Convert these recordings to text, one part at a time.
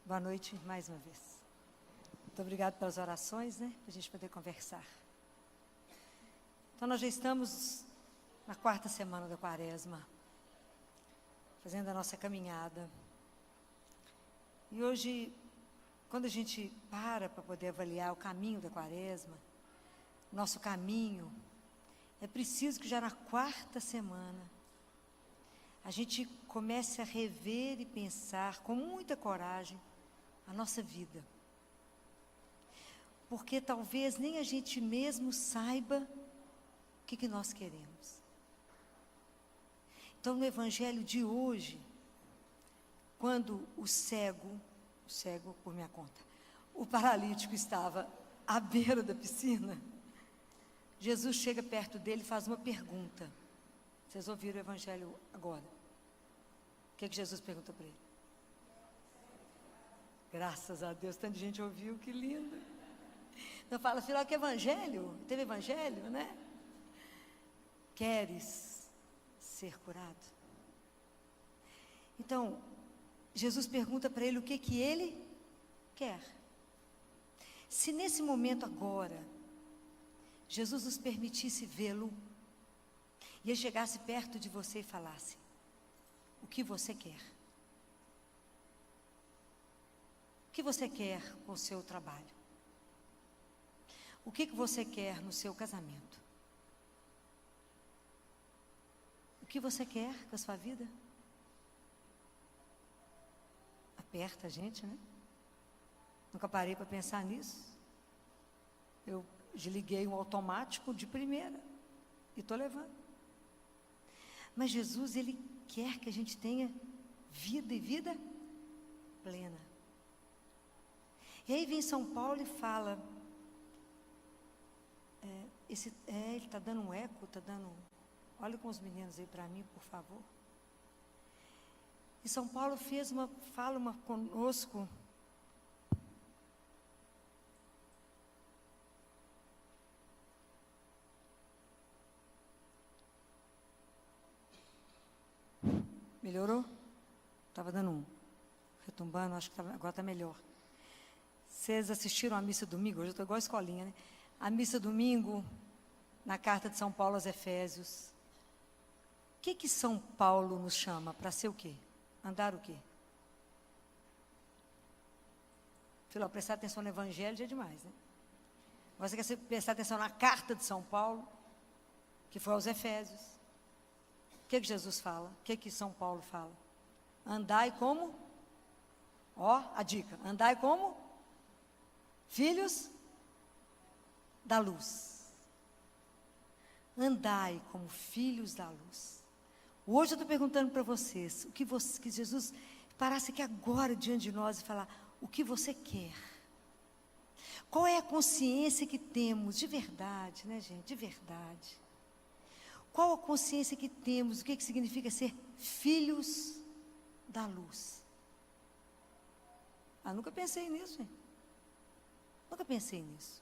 Boa noite mais uma vez. Muito obrigada pelas orações, para a gente poder conversar. Então, nós já estamos na 4ª semana da Quaresma, fazendo a nossa caminhada. E hoje, quando a gente para poder avaliar o caminho da Quaresma, nosso caminho, é preciso que já na 4ª semana, a gente comece a rever e pensar com muita coragem a nossa vida. Porque talvez nem a gente mesmo saiba o que nós queremos. Então, no Evangelho de hoje, quando o cego por minha conta, o paralítico estava à beira da piscina, Jesus chega perto dele e faz uma pergunta. Vocês ouviram o Evangelho agora? O que Jesus pergunta para ele? Graças a Deus, tanta gente ouviu, que lindo. Então fala, afinal, que Evangelho? Teve Evangelho, né? Queres ser curado? Então, Jesus pergunta para ele o que ele quer. Se nesse momento agora, Jesus nos permitisse vê-lo, e ele chegasse perto de você e falasse, o que você quer? O que você quer com o seu trabalho? O que você quer no seu casamento? O que você quer com a sua vida? Aperta a gente, né? Nunca parei para pensar nisso. Eu desliguei um automático de primeira e estou levando. Mas Jesus, Ele quer que a gente tenha vida e vida plena. E aí vem São Paulo e fala, ele está dando um eco, olha com os meninos aí para mim, por favor. E São Paulo fala conosco, melhorou? Estava dando retumbando, acho que agora está melhor. Vocês assistiram a missa domingo? Hoje eu estou igual a escolinha, né? A missa domingo, na carta de São Paulo aos Efésios. O que São Paulo nos chama? Para ser o quê? Andar o quê? Filho, prestar atenção no Evangelho já é demais, né? Você quer prestar atenção na carta de São Paulo, que foi aos Efésios. O que Jesus fala? O que São Paulo fala? Andai como? Ó, a dica. Andai como? Filhos da luz. Andai como filhos da luz. Hoje eu estou perguntando para vocês, que Jesus parasse aqui agora diante de nós e falar, o que você quer? Qual é a consciência que temos de verdade, né, gente? De verdade. Qual a consciência que temos, o que significa ser filhos da luz? Nunca pensei nisso, gente. Nunca pensei nisso.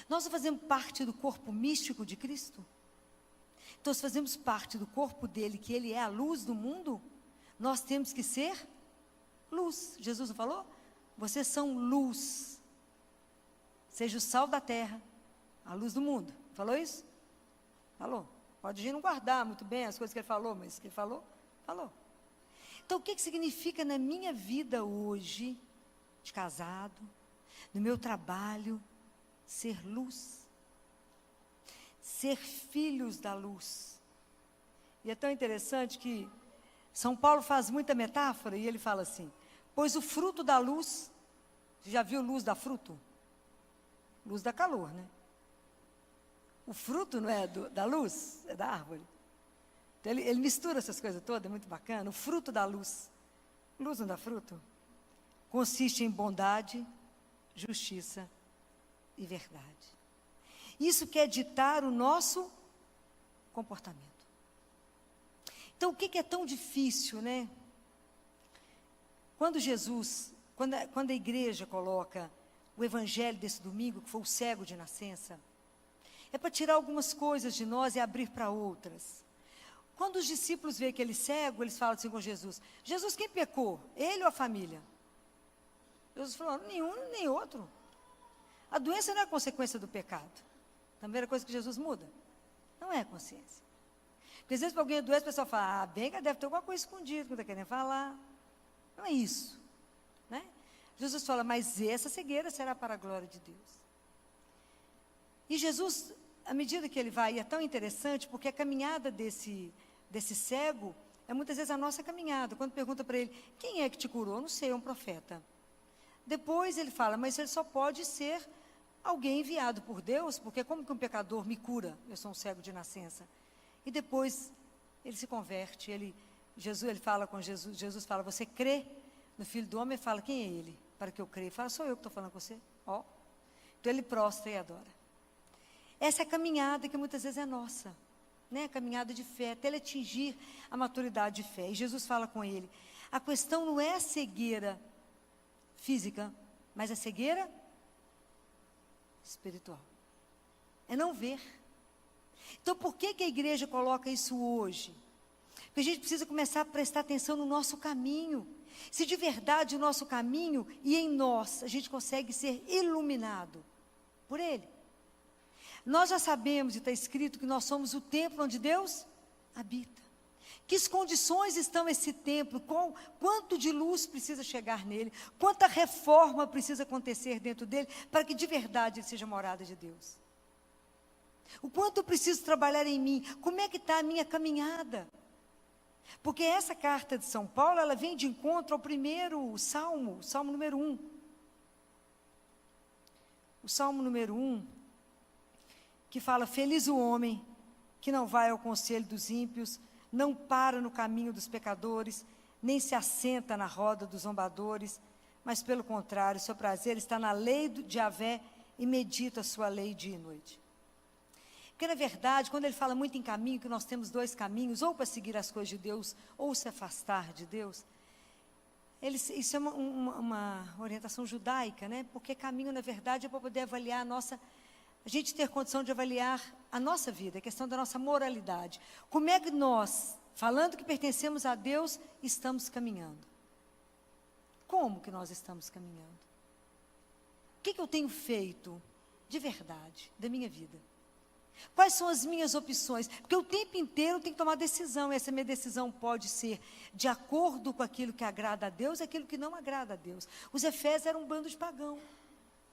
Nós fazemos parte do corpo místico de Cristo? Então, se fazemos parte do corpo dele, que ele é a luz do mundo, nós temos que ser luz. Jesus não falou? Vocês são luz. Seja o sal da terra, a luz do mundo. Falou isso? Falou. Pode a gente não guardar muito bem as coisas que ele falou, mas que ele falou, falou. Então, o que significa na minha vida hoje, de casado, no meu trabalho, ser luz? Ser filhos da luz. E é tão interessante que São Paulo faz muita metáfora e ele fala assim, pois o fruto da luz, você já viu luz da fruto? Luz dá calor, né? O fruto não é da luz, é da árvore. Então ele mistura essas coisas todas, é muito bacana. O fruto da luz, luz não dá fruto, consiste em bondade, justiça e verdade. Isso quer ditar o nosso comportamento. Então, o que é tão difícil, né? Quando a igreja coloca o evangelho desse domingo, que foi o cego de nascença, é para tirar algumas coisas de nós e abrir para outras. Quando os discípulos veem aquele cego, eles falam assim com Jesus, Jesus, quem pecou? Ele ou a família? Jesus falou, nenhum nem outro. A doença não é consequência do pecado. A primeira coisa que Jesus muda, não é a consciência. Porque às vezes para alguém adoece, o pessoal fala, bem que deve ter alguma coisa escondida que não está querendo falar. Não é isso. Né? Jesus fala, mas essa cegueira será para a glória de Deus. E Jesus, à medida que ele vai, é tão interessante, porque a caminhada desse cego é muitas vezes a nossa caminhada. Quando pergunta para ele, quem é que te curou? Não sei, é um profeta. Depois ele fala, mas ele só pode ser alguém enviado por Deus, porque como que um pecador me cura? Eu sou um cego de nascença. E depois ele se converte, ele fala com Jesus, Jesus fala, você crê no Filho do Homem? Ele fala, quem é ele? Para que eu creia. Ele fala, sou eu que estou falando com você. Ó. Então ele prostra e adora. Essa é a caminhada que muitas vezes é nossa, né? A caminhada de fé, até ele atingir a maturidade de fé. E Jesus fala com ele, a questão não é a cegueira física, mas a cegueira espiritual. É não ver. Então, por que a igreja coloca isso hoje? Porque a gente precisa começar a prestar atenção no nosso caminho. Se de verdade o nosso caminho e em nós a gente consegue ser iluminado por Ele. Nós já sabemos, e está escrito, que nós somos o templo onde Deus habita. Que condições estão esse templo? Quanto de luz precisa chegar nele? Quanta reforma precisa acontecer dentro dele para que de verdade ele seja morada de Deus? O quanto eu preciso trabalhar em mim? Como é que está a minha caminhada? Porque essa carta de São Paulo, ela vem de encontro ao primeiro salmo, o salmo número 1. O salmo número 1, que fala, feliz o homem que não vai ao conselho dos ímpios, não para no caminho dos pecadores, nem se assenta na roda dos zombadores, mas pelo contrário, seu prazer está na lei de Yahvé e medita a sua lei dia e noite. Porque, na verdade, quando ele fala muito em caminho, que nós temos dois caminhos, ou para seguir as coisas de Deus, ou se afastar de Deus, isso é uma orientação judaica, né? Porque caminho, na verdade, é para poder avaliar a gente ter condição de avaliar a nossa vida, a questão da nossa moralidade. Como é que nós, falando que pertencemos a Deus, estamos caminhando? Como que nós estamos caminhando? O que eu tenho feito de verdade da minha vida? Quais são as minhas opções? Porque o tempo inteiro eu tenho que tomar decisão, e essa minha decisão pode ser de acordo com aquilo que agrada a Deus e aquilo que não agrada a Deus. Os Efésios eram um bando de pagãos.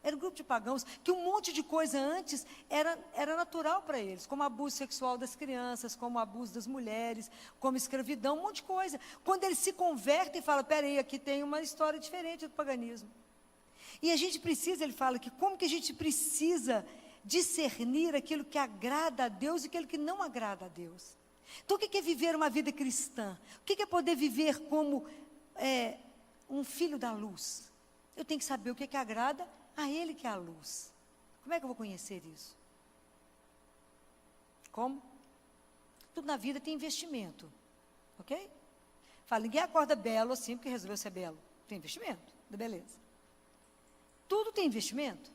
Era um grupo de pagãos, que um monte de coisa antes era natural para eles, como abuso sexual das crianças, como abuso das mulheres, como escravidão, um monte de coisa. Quando eles se convertem e falam, peraí, aqui tem uma história diferente do paganismo. E a gente precisa, ele fala que como que a gente precisa discernir aquilo que agrada a Deus e aquilo que não agrada a Deus. Então, o que é viver uma vida cristã? O que é poder viver como um filho da luz? Eu tenho que saber o que agrada a Ele que é a luz. Como é que eu vou conhecer isso? Como? Tudo na vida tem investimento. Ok? Fala, ninguém acorda belo assim porque resolveu ser belo. Tem investimento, da beleza. Tudo tem investimento.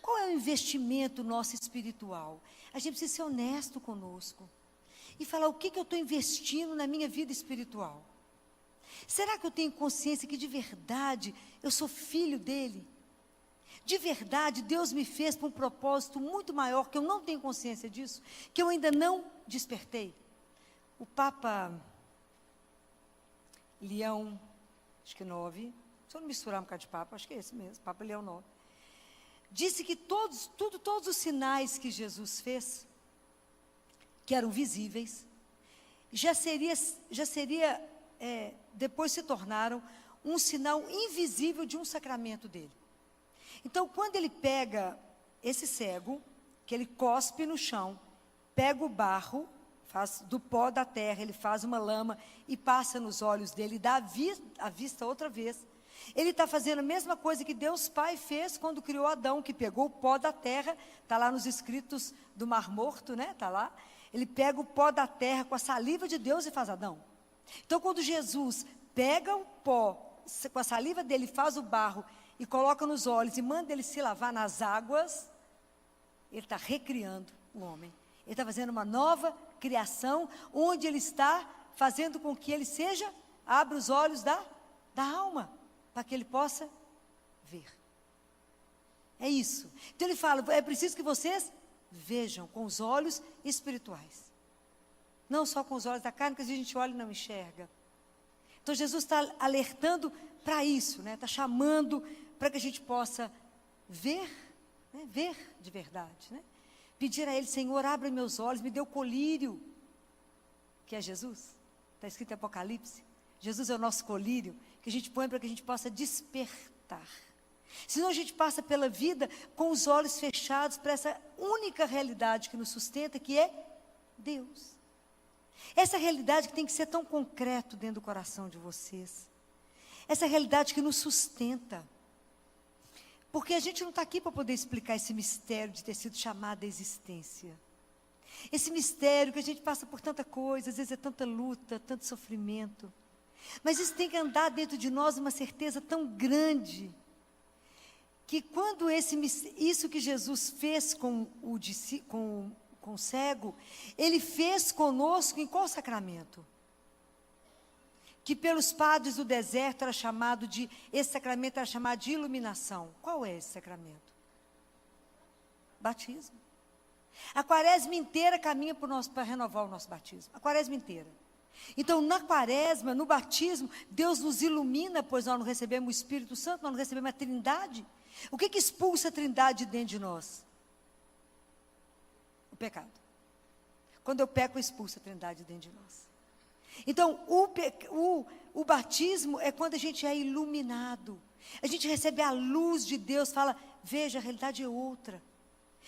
Qual é o investimento nosso espiritual? A gente precisa ser honesto conosco. E falar o que eu estou investindo na minha vida espiritual. Será que eu tenho consciência que de verdade eu sou filho dele? De verdade, Deus me fez para um propósito muito maior, que eu não tenho consciência disso, que eu ainda não despertei. O Papa Leão, acho que 9, se eu não misturar um bocado de Papa, acho que é esse mesmo, Papa Leão 9, disse que todos os sinais que Jesus fez, que eram visíveis, depois se tornaram um sinal invisível de um sacramento dele. Então, quando ele pega esse cego, que ele cospe no chão, pega o barro, faz do pó da terra, ele faz uma lama e passa nos olhos dele, dá a vista outra vez. Ele está fazendo a mesma coisa que Deus Pai fez quando criou Adão, que pegou o pó da terra, está lá nos escritos do Mar Morto, né? Está lá. Ele pega o pó da terra com a saliva de Deus e faz Adão. Então, quando Jesus pega o pó, com a saliva dele, faz o barro, e coloca nos olhos e manda ele se lavar nas águas, ele está recriando o homem. Ele está fazendo uma nova criação, onde ele está fazendo com que ele abra os olhos da alma, para que ele possa ver. É isso. Então ele fala, é preciso que vocês vejam com os olhos espirituais. Não só com os olhos da carne, que a gente olha e não enxerga. Então Jesus está alertando para isso, né? Está chamando para que a gente possa ver, né? Ver de verdade, né? Pedir a Ele, Senhor, abre meus olhos, me dê o colírio, que é Jesus. Está escrito em Apocalipse. Jesus é o nosso colírio, que a gente põe para que a gente possa despertar. Senão a gente passa pela vida com os olhos fechados para essa única realidade que nos sustenta, que é Deus. Essa realidade que tem que ser tão concreto dentro do coração de vocês. Essa realidade que nos sustenta. Porque a gente não está aqui para poder explicar esse mistério de ter sido chamado à existência. Esse mistério que a gente passa por tanta coisa, às vezes é tanta luta, tanto sofrimento. Mas isso tem que andar dentro de nós uma certeza tão grande, que quando isso que Jesus fez com o cego, Ele fez conosco em qual sacramento? Que pelos padres do deserto esse sacramento era chamado de iluminação. Qual é esse sacramento? Batismo. A quaresma inteira caminha para renovar o nosso batismo. A quaresma inteira. Então, na quaresma, no batismo, Deus nos ilumina, pois nós não recebemos o Espírito Santo, nós não recebemos a Trindade. O que expulsa a Trindade dentro de nós? O pecado. Quando eu peco, eu expulso a Trindade dentro de nós. Então, o batismo é quando a gente é iluminado. A gente recebe a luz de Deus, fala, veja, a realidade é outra.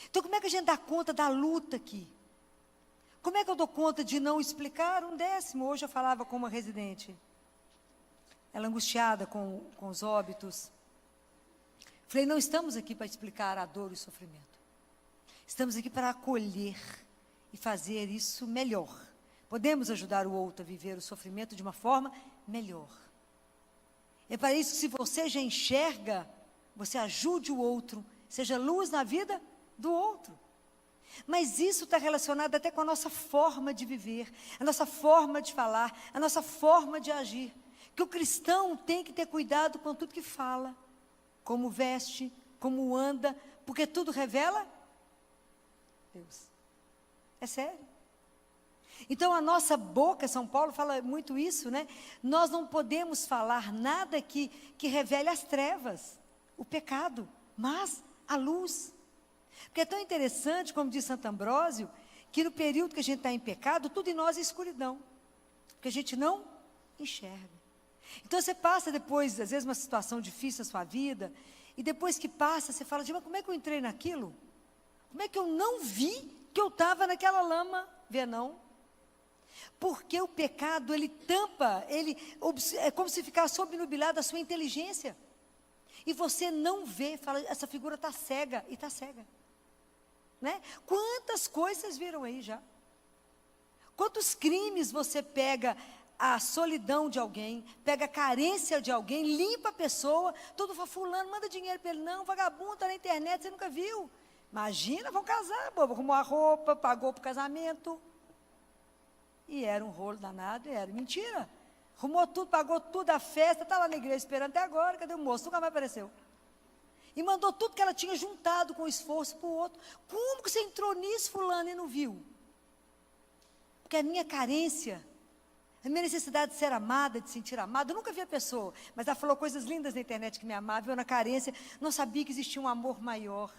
Então, como é que a gente dá conta da luta aqui? Como é que eu dou conta de não explicar 1/10? Hoje eu falava com uma residente, ela angustiada com os óbitos. Falei, não estamos aqui para explicar a dor e o sofrimento. Estamos aqui para acolher e fazer isso melhor. Podemos ajudar o outro a viver o sofrimento de uma forma melhor. É para isso que, se você já enxerga, você ajude o outro, seja luz na vida do outro. Mas isso está relacionado até com a nossa forma de viver, a nossa forma de falar, a nossa forma de agir. Que o cristão tem que ter cuidado com tudo que fala, como veste, como anda, porque tudo revela Deus. É sério. Então a nossa boca, São Paulo fala muito isso, né? Nós não podemos falar nada que revele as trevas, o pecado, mas a luz. Porque é tão interessante, como diz Santo Ambrósio, que no período que a gente está em pecado, tudo em nós é escuridão. Porque a gente não enxerga. Então você passa depois, às vezes, uma situação difícil na sua vida, e depois que passa, você fala, mas como é que eu entrei naquilo? Como é que eu não vi que eu estava naquela lama? Vê não? Porque o pecado, ele tampa, é como se ficasse obnubilado a sua inteligência. E você não vê, fala, essa figura está cega, e está cega. Né? Quantas coisas vocês viram aí já? Quantos crimes você pega a solidão de alguém, pega a carência de alguém, limpa a pessoa, todo fulano, manda dinheiro para ele, não, vagabundo, está na internet, você nunca viu. Imagina, vão casar, bobo, arrumou a roupa, pagou para o casamento. E era um rolo danado, era mentira. Arrumou tudo, pagou tudo, a festa, está lá na igreja esperando até agora, cadê o moço? Nunca mais apareceu. E mandou tudo que ela tinha juntado com esforço para o outro. Como que você entrou nisso, fulano, e não viu? Porque a minha carência, a minha necessidade de ser amada, de sentir amada, eu nunca vi a pessoa, mas ela falou coisas lindas na internet que me amava, eu na carência não sabia que existia um amor maior,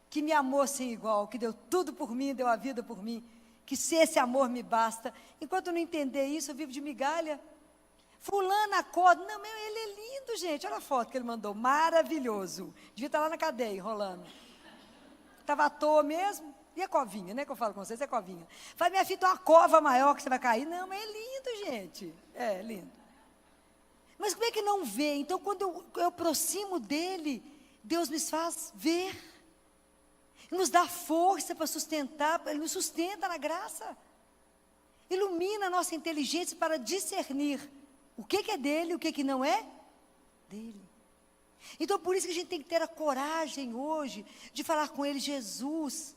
que me amou sem igual, que deu tudo por mim, deu a vida por mim, que se esse amor me basta. Enquanto eu não entender isso, eu vivo de migalha. Fulano acorda, não, ele é lindo, gente, olha a foto que ele mandou, maravilhoso, devia estar lá na cadeia, enrolando. Estava à toa mesmo, e a covinha, né, que eu falo com vocês, é covinha. Falei, minha filha, tem uma cova maior que você vai cair. Não, mas é lindo, gente, é lindo. Mas como é que não vê? Então, quando eu aproximo dele, Deus me faz ver, nos dá força para sustentar, ele nos sustenta na graça, ilumina a nossa inteligência para discernir o que é dele, o que não é dele. Então, por isso que a gente tem que ter a coragem hoje de falar com ele, Jesus,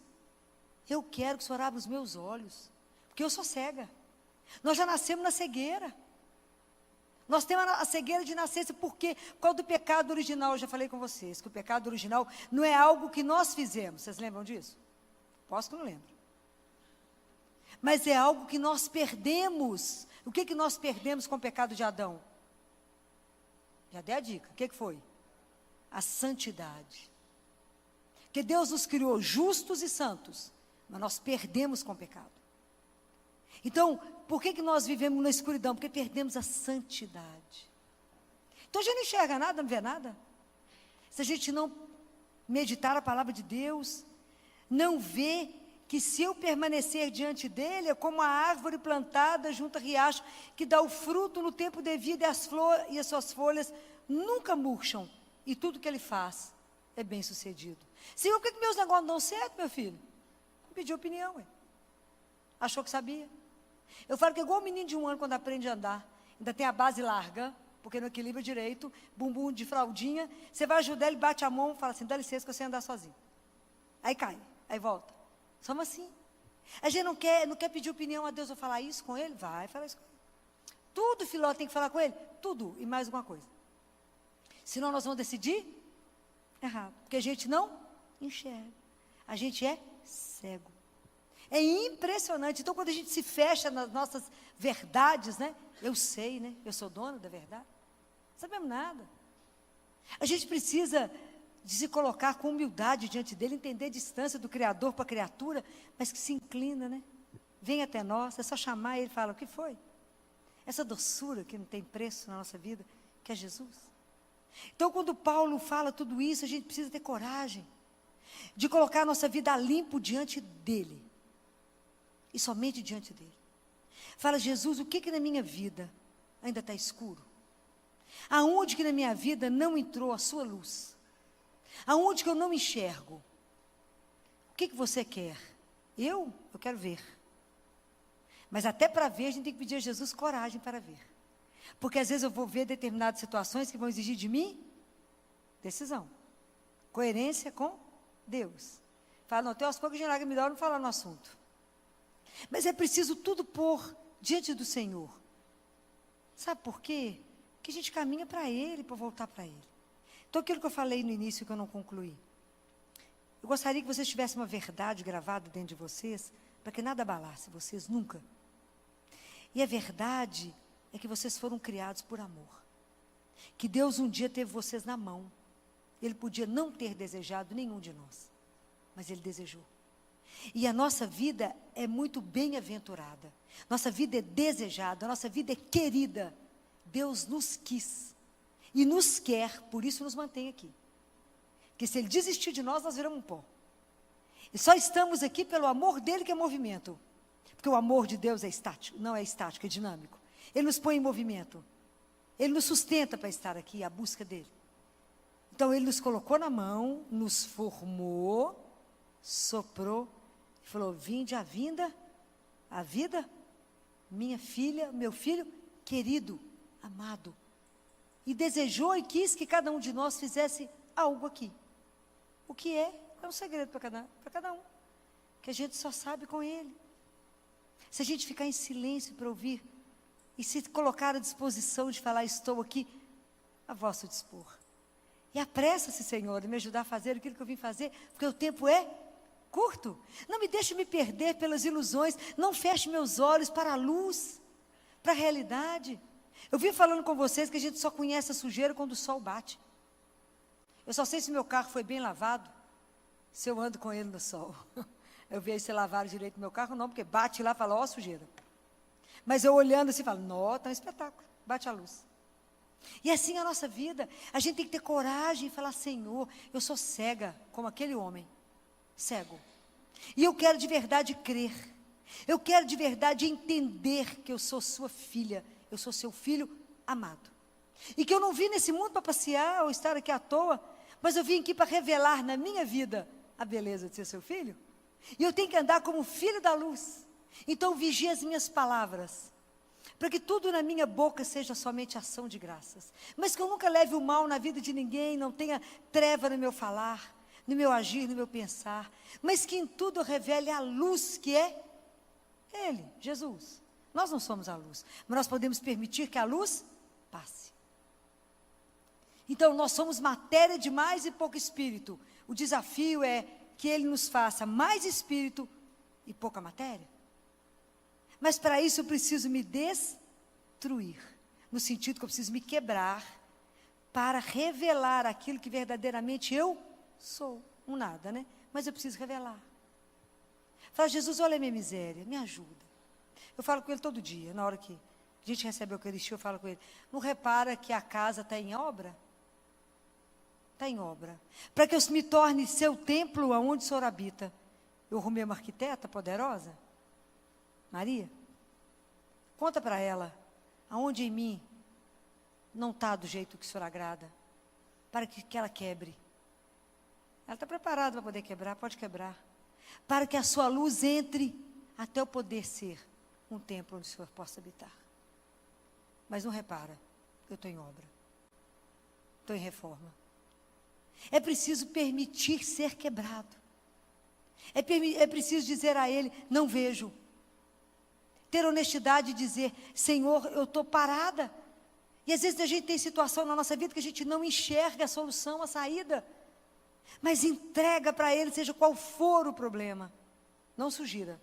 eu quero que o Senhor abra os meus olhos, porque eu sou cega. Nós já nascemos na cegueira. Nós temos a cegueira de nascença, por quê? Por causa do pecado original. Eu já falei com vocês, que o pecado original não é algo que nós fizemos. Vocês lembram disso? Posso que não lembro. Mas é algo que nós perdemos. O que nós perdemos com o pecado de Adão? Já dei a dica. O que foi? A santidade. Porque Deus nos criou justos e santos, mas nós perdemos com o pecado. Então, por que nós vivemos na escuridão? Porque perdemos a santidade. Então a gente não enxerga nada, não vê nada. Se a gente não meditar a palavra de Deus, não vê que se eu permanecer diante dele, é como a árvore plantada junto a riacho, que dá o fruto no tempo devido e as suas folhas nunca murcham. E tudo que ele faz é bem sucedido. Senhor, por que meus negócios não dão certo, meu filho? Não pediu opinião, ué. Achou que sabia. Eu falo que é igual o menino de 1 ano quando aprende a andar. Ainda tem a base larga, porque não equilibra direito, bumbum de fraldinha. Você vai ajudar, ele bate a mão e fala assim, dá licença que eu sei andar sozinho. Aí cai, aí volta. Somos assim. A gente não quer pedir opinião a Deus ou falar isso com ele? Vai falar isso com ele. Tudo, Filó, tem que falar com ele? Tudo, e mais alguma coisa. Senão nós vamos decidir errado. Porque a gente não enxerga. A gente é cego. É impressionante. Então, quando a gente se fecha nas nossas verdades, né? Eu sei, né? Eu sou dono da verdade. Não sabemos nada. A gente precisa de se colocar com humildade diante dele, entender a distância do Criador para a criatura, mas que se inclina, né? Vem até nós, é só chamar ele e fala, o que foi? Essa doçura que não tem preço na nossa vida, que é Jesus. Então, quando Paulo fala tudo isso, a gente precisa ter coragem de colocar a nossa vida a limpo diante dele. E somente diante dele. Fala, Jesus, o que na minha vida ainda está escuro? Aonde que na minha vida não entrou a sua luz? Aonde que eu não enxergo? O que você quer? Eu quero ver. Mas até para ver, a gente tem que pedir a Jesus coragem para ver. Porque às vezes eu vou ver determinadas situações que vão exigir de mim decisão. Coerência com Deus. Fala, não, tem umas coisas que a gente melhor não falar no assunto. Mas é preciso tudo pôr diante do Senhor. Sabe por quê? Que a gente caminha para Ele, para voltar para Ele. Então, aquilo que eu falei no início, que eu não concluí. Eu gostaria que vocês tivessem uma verdade gravada dentro de vocês, para que nada abalasse vocês, nunca. E a verdade é que vocês foram criados por amor. Que Deus um dia teve vocês na mão. Ele podia não ter desejado nenhum de nós, mas Ele desejou. E a nossa vida é muito bem-aventurada. Nossa vida é desejada, nossa vida é querida. Deus nos quis e nos quer, por isso nos mantém aqui. Porque se Ele desistir de nós, nós viramos um pó. E só estamos aqui pelo amor dEle, que é movimento. Porque o amor de Deus é estático, não é estático, é dinâmico. Ele nos põe em movimento. Ele nos sustenta para estar aqui, a busca dEle. Então Ele nos colocou na mão, nos formou, soprou, e falou, vinde a vinda, a vida, minha filha, meu filho, querido, amado. E desejou e quis que cada um de nós fizesse algo aqui. O que é um segredo para cada um. Que a gente só sabe com Ele. Se a gente ficar em silêncio para ouvir, e se colocar à disposição de falar, estou aqui, a vosso dispor. E apressa-se, Senhor, em me ajudar a fazer aquilo que eu vim fazer, porque o tempo é curto. Não me deixe me perder pelas ilusões, não feche meus olhos para a luz, para a realidade. Eu vim falando com vocês que a gente só conhece a sujeira quando o sol bate. Eu só sei se meu carro foi bem lavado, se eu ando com ele no sol. Eu vejo se lavaram direito meu carro, não, porque bate lá e fala, ó, sujeira. Mas eu olhando assim, falo, nossa, está um espetáculo, bate a luz. E assim é a nossa vida, a gente tem que ter coragem e falar, Senhor, eu sou cega, como aquele homem, cego. E eu quero de verdade crer, eu quero de verdade entender que eu sou sua filha, eu sou seu filho amado. E que eu não vim nesse mundo para passear ou estar aqui à toa, mas eu vim aqui para revelar na minha vida a beleza de ser seu filho. E eu tenho que andar como filho da luz. Então vigie as minhas palavras, para que tudo na minha boca seja somente ação de graças. Mas que eu nunca leve o mal na vida de ninguém, não tenha treva no meu falar, no meu agir, no meu pensar. Mas que em tudo eu revele a luz que é Ele, Jesus. Nós não somos a luz, mas nós podemos permitir que a luz passe. Então, nós somos matéria demais e pouco espírito. O desafio é que Ele nos faça mais espírito e pouca matéria. Mas para isso eu preciso me destruir, no sentido que eu preciso me quebrar, para revelar aquilo que verdadeiramente eu sou. Um nada, né? Mas eu preciso revelar. Fala, Jesus, olha a minha miséria, me ajuda. Eu falo com Ele todo dia, na hora que a gente recebe a Eucaristia, eu falo com Ele. Não repara que a casa está em obra? Está em obra. Para que eu me torne seu templo aonde o Senhor habita. Eu arrumei uma arquiteta poderosa, Maria. Conta para ela, aonde em mim não está do jeito que o Senhor agrada, para que ela quebre. Ela está preparada para poder quebrar, pode quebrar. Para que a sua luz entre até eu poder ser um templo onde o Senhor possa habitar. Mas não repara, eu estou em obra. Estou em reforma. É preciso permitir ser quebrado. É preciso dizer a Ele, não vejo. Ter honestidade e dizer, Senhor, eu estou parada. E às vezes a gente tem situação na nossa vida que a gente não enxerga a solução, a saída. Mas entrega para Ele, seja qual for o problema. Não sugira.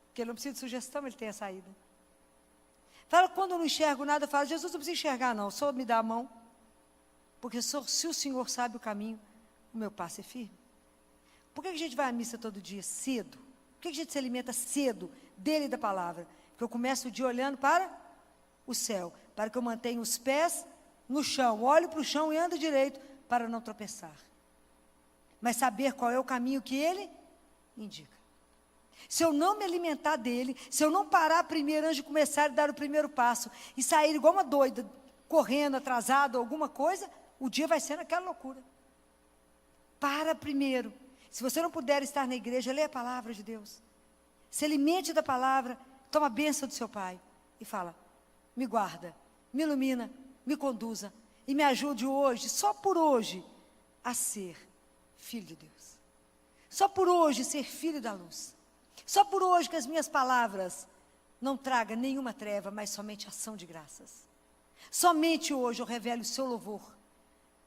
Porque Ele não precisa de sugestão, Ele tem a saída. Fala, quando eu não enxergo nada, eu falo, Jesus, não precisa enxergar não, só me dá a mão. Porque se o Senhor sabe o caminho, o meu passo é firme. Por que a gente vai à missa todo dia? Cedo. Por que a gente se alimenta cedo dele e da palavra? Porque eu começo o dia olhando para o céu, para que eu mantenha os pés no chão, olho para o chão e ando direito, para não tropeçar. Mas saber qual é o caminho que ele indica. Se eu não me alimentar dele, se eu não parar primeiro antes de começar a dar o primeiro passo, e sair igual uma doida, correndo, atrasado, alguma coisa, o dia vai ser naquela loucura. Para primeiro. Se você não puder estar na igreja, leia a palavra de Deus. Se alimente da palavra, toma a bênção do seu Pai. E fala, me guarda, me ilumina, me conduza. E me ajude hoje, só por hoje, a ser filho de Deus. Só por hoje ser filho da luz. Só por hoje que as minhas palavras não tragam nenhuma treva, mas somente ação de graças. Somente hoje eu revelo o seu louvor,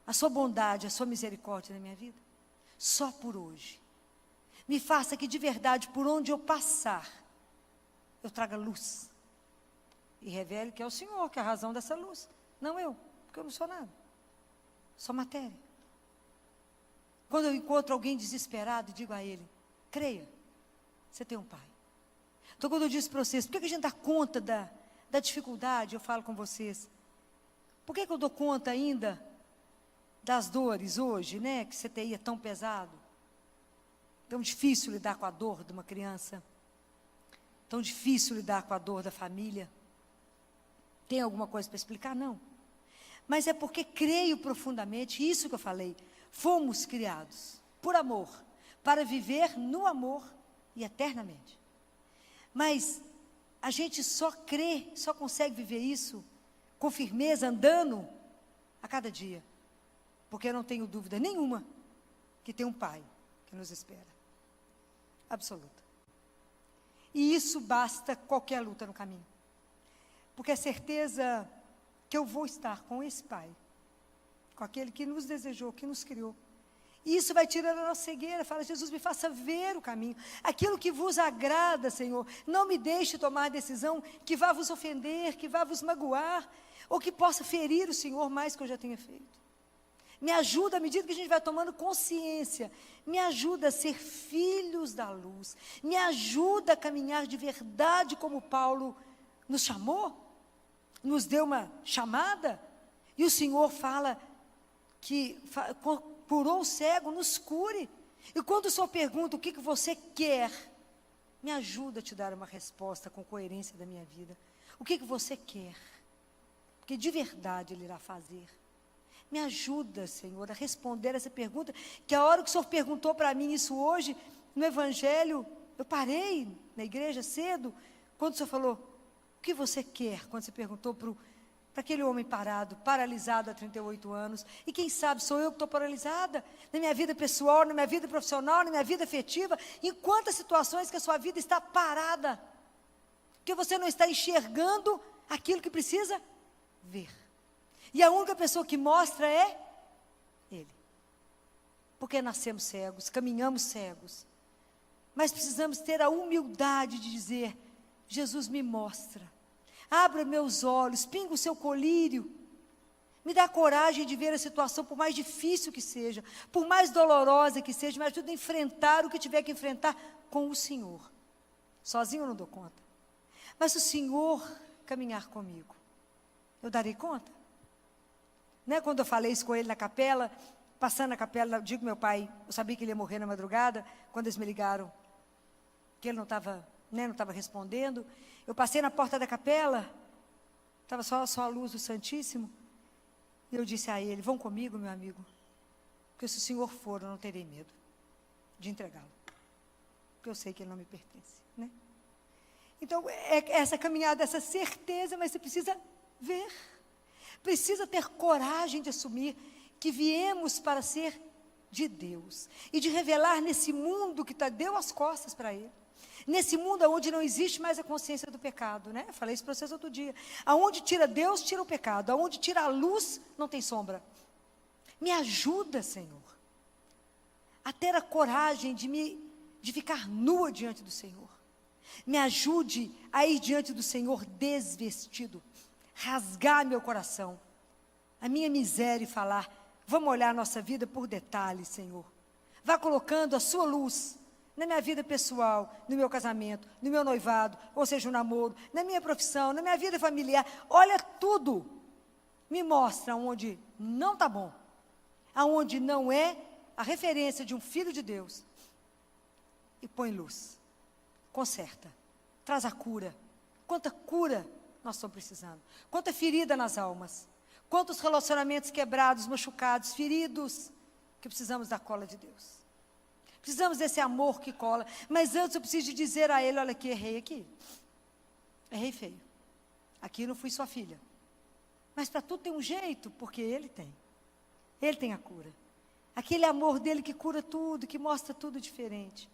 a sua bondade, a sua misericórdia na minha vida. Só por hoje. Me faça que de verdade, por onde eu passar, eu traga luz. E revele que é o Senhor que é a razão dessa luz. Não eu, porque eu não sou nada. Sou matéria. Quando eu encontro alguém desesperado, digo a ele, creia, você tem um pai. Então quando eu disse para vocês, por que a gente dá conta da dificuldade, eu falo com vocês, por que eu dou conta ainda das dores hoje, né? Que CTI é tão pesado. Tão difícil lidar com a dor de uma criança. Tão difícil lidar com a dor da família. Tem alguma coisa para explicar? Não. Mas é porque creio profundamente, isso que eu falei, fomos criados por amor, para viver no amor e eternamente. Mas a gente só crê, só consegue viver isso com firmeza, andando a cada dia. Porque eu não tenho dúvida nenhuma que tem um Pai que nos espera. Absoluta. E isso basta qualquer luta no caminho. Porque a certeza que eu vou estar com esse Pai, com aquele que nos desejou, que nos criou. E isso vai tirar a nossa cegueira. Fala, Jesus, me faça ver o caminho. Aquilo que vos agrada, Senhor. Não me deixe tomar decisão que vá vos ofender, que vá vos magoar, ou que possa ferir o Senhor mais que eu já tenha feito. Me ajuda, à medida que a gente vai tomando consciência, me ajuda a ser filhos da luz, me ajuda a caminhar de verdade como Paulo nos chamou, nos deu uma chamada, e o Senhor fala que curou o cego, nos cure. E quando o Senhor pergunta o que você quer, me ajuda a te dar uma resposta com coerência da minha vida. O que você quer? Porque de verdade Ele irá fazer. Me ajuda, Senhor, a responder essa pergunta, que a hora que o Senhor perguntou para mim isso hoje, no Evangelho, eu parei na igreja cedo, quando o Senhor falou, o que você quer? Quando você perguntou para aquele homem parado, paralisado há 38 anos, e quem sabe sou eu que estou paralisada, na minha vida pessoal, na minha vida profissional, na minha vida afetiva, em quantas situações que a sua vida está parada, que você não está enxergando aquilo que precisa ver. E a única pessoa que mostra é Ele. Porque nascemos cegos, caminhamos cegos. Mas precisamos ter a humildade de dizer: Jesus, me mostra. Abra meus olhos, pinga o seu colírio. Me dá coragem de ver a situação, por mais difícil que seja, por mais dolorosa que seja, me ajuda a enfrentar o que tiver que enfrentar com o Senhor. Sozinho eu não dou conta. Mas se o Senhor caminhar comigo, eu darei conta? Né? Quando eu falei isso com ele na capela, passando na capela, eu digo meu pai, eu sabia que ele ia morrer na madrugada, quando eles me ligaram, que ele não estava respondendo, eu passei na porta da capela, estava só a luz do Santíssimo, e eu disse a ele: vão comigo, meu amigo, porque se o Senhor for, eu não terei medo de entregá-lo, porque eu sei que ele não me pertence, né? Então, é essa caminhada, essa certeza, mas você precisa ver, precisa ter coragem de assumir que viemos para ser de Deus, e de revelar nesse mundo que deu as costas para Ele, nesse mundo onde não existe mais a consciência do pecado, né? Falei isso para vocês outro dia. Aonde tira Deus, tira o pecado. Aonde tira a luz, não tem sombra. Me ajuda, Senhor, a ter a coragem de ficar nua diante do Senhor. Me ajude a ir diante do Senhor desvestido, rasgar meu coração, a minha miséria, e falar: vamos olhar a nossa vida por detalhes, Senhor. Vá colocando a sua luz na minha vida pessoal, no meu casamento, no meu noivado, ou seja, o namoro, na minha profissão, na minha vida familiar. Olha tudo. Me mostra onde não está bom, aonde não é a referência de um filho de Deus. E põe luz. Conserta. Traz a cura. Quanta cura nós estamos precisando. Quanta ferida nas almas. Quantos relacionamentos quebrados, machucados, feridos, que precisamos da cola de Deus. Precisamos desse amor que cola. Mas antes eu preciso de dizer a Ele: olha aqui, errei aqui. Errei feio. Aqui não fui sua filha. Mas para tudo tem um jeito, porque Ele tem. Ele tem a cura. Aquele amor dele que cura tudo, que mostra tudo diferente.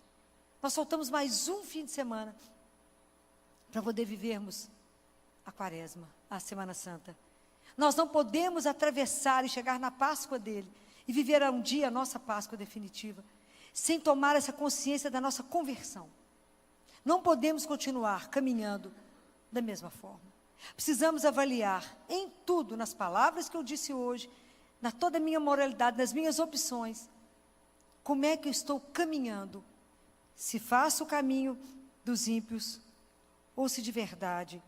Nós faltamos mais um fim de semana para poder vivermos a Quaresma, a Semana Santa. Nós não podemos atravessar e chegar na Páscoa dele e viver um dia a nossa Páscoa definitiva sem tomar essa consciência da nossa conversão. Não podemos continuar caminhando da mesma forma. Precisamos avaliar em tudo, nas palavras que eu disse hoje, na toda a minha moralidade, nas minhas opções, como é que eu estou caminhando, se faço o caminho dos ímpios, ou se de verdade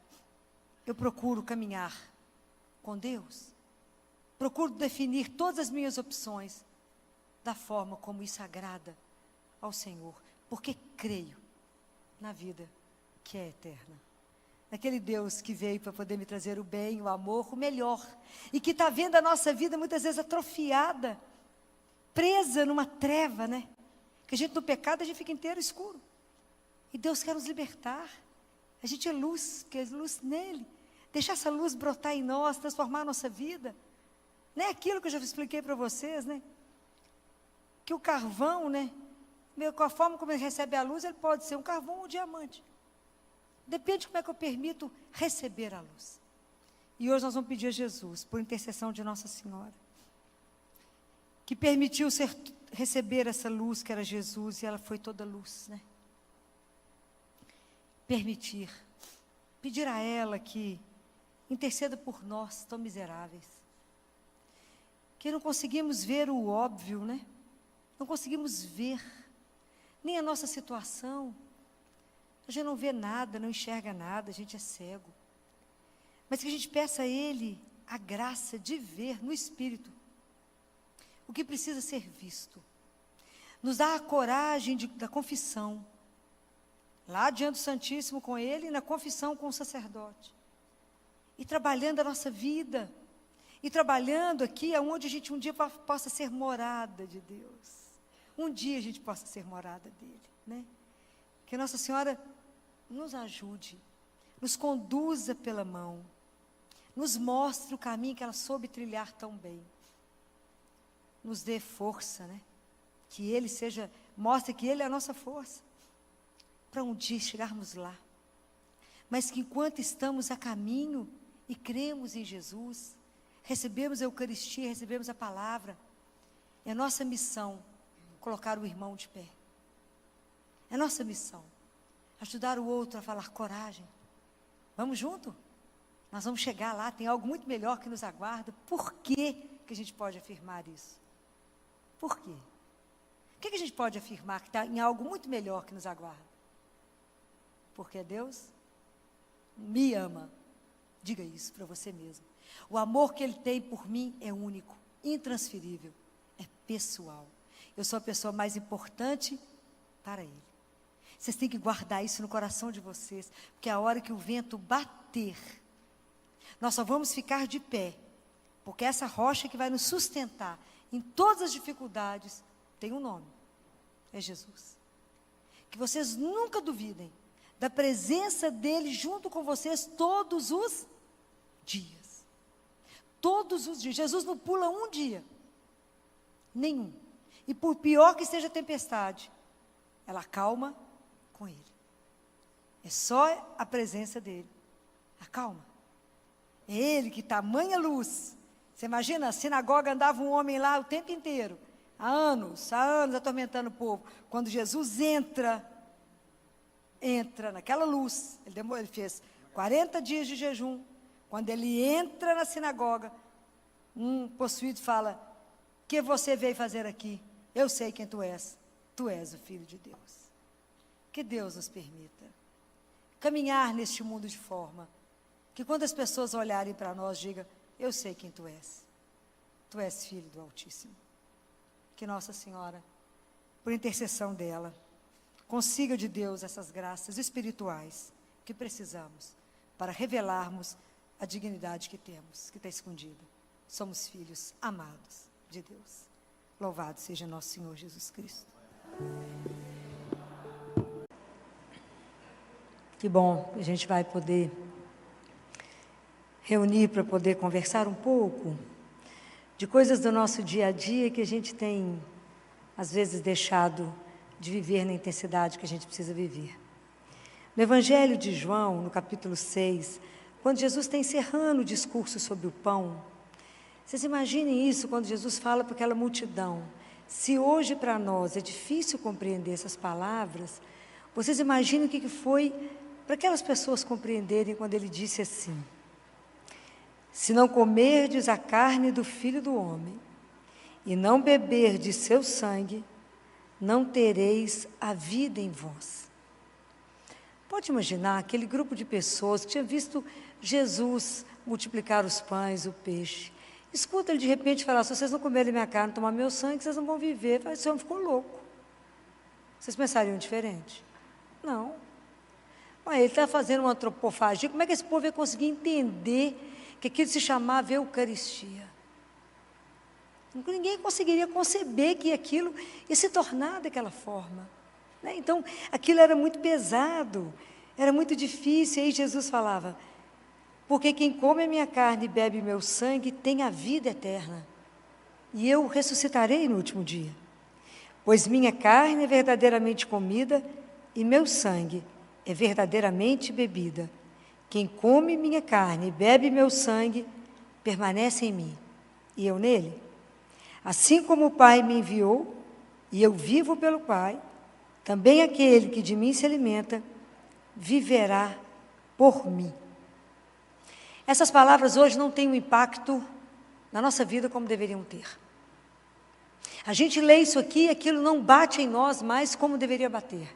eu procuro caminhar com Deus. Procuro definir todas as minhas opções da forma como isso agrada ao Senhor, porque creio na vida que é eterna. Naquele Deus que veio para poder me trazer o bem, o amor, o melhor, e que está vendo a nossa vida muitas vezes atrofiada, presa numa treva, né? Que a gente no pecado, a gente fica inteiro escuro. E Deus quer nos libertar. A gente é luz, que é luz nele. Deixar essa luz brotar em nós, transformar a nossa vida. Não é aquilo que eu já expliquei para vocês, né? Que o carvão, né? Com a forma como ele recebe a luz, ele pode ser um carvão ou um diamante. Depende de como é que eu permito receber a luz. E hoje nós vamos pedir a Jesus, por intercessão de Nossa Senhora, que permitiu receber essa luz que era Jesus, e ela foi toda luz, né? Permitir, pedir a ela que interceda por nós, tão miseráveis, que não conseguimos ver o óbvio, né? Não conseguimos ver nem a nossa situação. A gente não vê nada, não enxerga nada, a gente é cego. Mas que a gente peça a Ele a graça de ver no Espírito o que precisa ser visto. Nos dá a coragem da confissão, lá diante do Santíssimo com Ele, e na confissão com o sacerdote. E trabalhando a nossa vida, e trabalhando aqui aonde a gente um dia possa ser morada de Deus. Um dia a gente possa ser morada dEle, né? Que Nossa Senhora nos ajude, nos conduza pela mão, nos mostre o caminho que ela soube trilhar tão bem. Nos dê força, né? Que Ele mostre que Ele é a nossa força, para um dia chegarmos lá. Mas que enquanto estamos a caminho, e cremos em Jesus, recebemos a Eucaristia, recebemos a palavra, é nossa missão colocar o irmão de pé. É nossa missão ajudar o outro a falar coragem. Vamos junto? Nós vamos chegar lá, tem algo muito melhor que nos aguarda. Por que a gente pode afirmar isso? Por quê? Por que a gente pode afirmar que está em algo muito melhor que nos aguarda? Porque Deus me ama. Diga isso para você mesmo. O amor que Ele tem por mim é único, intransferível, é pessoal. Eu sou a pessoa mais importante para Ele. Vocês têm que guardar isso no coração de vocês, porque a hora que o vento bater, nós só vamos ficar de pé, porque essa rocha que vai nos sustentar em todas as dificuldades tem um nome, é Jesus. Que vocês nunca duvidem da presença dEle junto com vocês todos os dias. Todos os dias. Jesus não pula um dia, nenhum. E por pior que seja a tempestade, ela acalma com Ele. É só a presença dEle. Acalma. É Ele que tamanha luz. Você imagina, a sinagoga andava um homem lá o tempo inteiro, há anos atormentando o povo. Quando Jesus entra naquela luz, ele fez 40 dias de jejum. Quando ele entra na sinagoga, um possuído fala: o que você veio fazer aqui? Eu sei quem tu és o Filho de Deus. Que Deus nos permita caminhar neste mundo de forma que quando as pessoas olharem para nós, digam: eu sei quem tu és Filho do Altíssimo. Que Nossa Senhora, por intercessão dela, consiga de Deus essas graças espirituais que precisamos para revelarmos a dignidade que temos, que está escondida. Somos filhos amados de Deus. Louvado seja nosso Senhor Jesus Cristo. Que bom, a gente vai poder reunir para poder conversar um pouco de coisas do nosso dia a dia que a gente tem, às vezes, deixado de viver na intensidade que a gente precisa viver. No Evangelho de João, no capítulo 6, quando Jesus está encerrando o discurso sobre o pão, vocês imaginem isso quando Jesus fala para aquela multidão. Se hoje para nós é difícil compreender essas palavras, vocês imaginem o que foi para aquelas pessoas compreenderem quando ele disse assim: se não comerdes a carne do Filho do Homem e não beberdes seu sangue, não tereis a vida em vós. Pode imaginar aquele grupo de pessoas que tinha visto Jesus multiplicar os pães, o peixe. Escuta ele de repente falar: se vocês não comerem minha carne, tomar meu sangue, vocês não vão viver. Esse homem ficou louco. Vocês pensariam diferente? Não. Mas ele está fazendo uma antropofagia. Como é que esse povo ia conseguir entender que aquilo se chamava Eucaristia? Ninguém conseguiria conceber que aquilo ia se tornar daquela forma, né? Então, aquilo era muito pesado, era muito difícil. E aí Jesus falava: porque quem come a minha carne e bebe meu sangue tem a vida eterna, e eu ressuscitarei no último dia. Pois minha carne é verdadeiramente comida e meu sangue é verdadeiramente bebida. Quem come minha carne e bebe meu sangue permanece em mim, e eu nele. Assim como o Pai me enviou, e eu vivo pelo Pai, também aquele que de mim se alimenta, viverá por mim. Essas palavras hoje não têm um impacto na nossa vida como deveriam ter. A gente lê isso aqui e aquilo não bate em nós mais como deveria bater.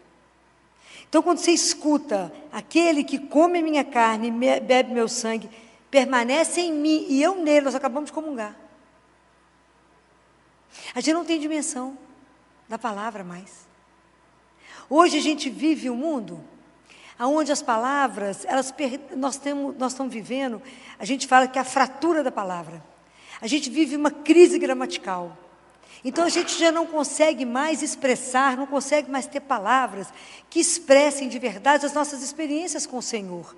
Então, quando você escuta: aquele que come minha carne e bebe meu sangue, permanece em mim e eu nele, nós acabamos de comungar. A gente não tem dimensão da palavra mais. Hoje a gente vive um mundo onde as palavras, nós estamos vivendo, a gente fala que é a fratura da palavra. A gente vive uma crise gramatical. Então a gente já não consegue mais expressar, não consegue mais ter palavras que expressem de verdade as nossas experiências com o Senhor.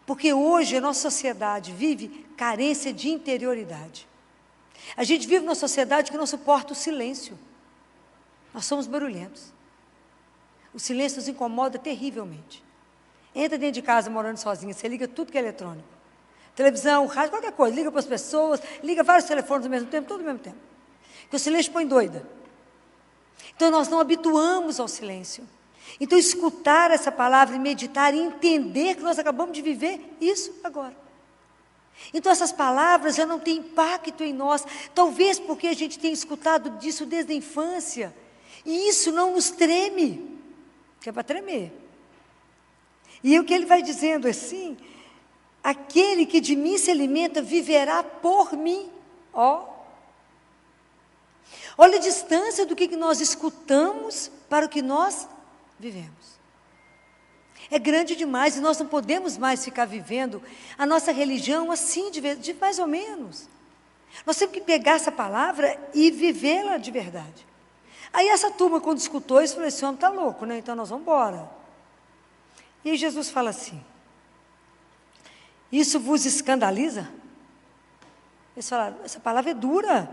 Porque hoje a nossa sociedade vive carência de interioridade. A gente vive numa sociedade que não suporta o silêncio. Nós somos barulhentos. O silêncio nos incomoda terrivelmente. Entra dentro de casa morando sozinha, você liga tudo que é eletrônico. televisão, rádio, qualquer coisa, liga para as pessoas, liga vários telefones ao mesmo tempo, tudo ao mesmo tempo. Porque o silêncio põe doida. Então, nós não habituamos ao silêncio. Então, escutar essa palavra e meditar e entender que nós acabamos de viver isso agora. Então, essas palavras já não têm impacto em nós, talvez porque a gente tenha escutado disso desde a infância, e isso não nos treme, que é para tremer. E o que ele vai dizendo assim, aquele que de mim se alimenta viverá por mim, olha a distância do que nós escutamos para o que nós vivemos. É grande demais e nós não podemos mais ficar vivendo a nossa religião assim, de mais ou menos. Nós temos que pegar essa palavra e vivê-la de verdade. Aí essa turma, quando escutou isso, falou: esse homem está louco, né? Então nós vamos embora. E aí Jesus fala assim: isso vos escandaliza? Eles falaram: essa palavra é dura,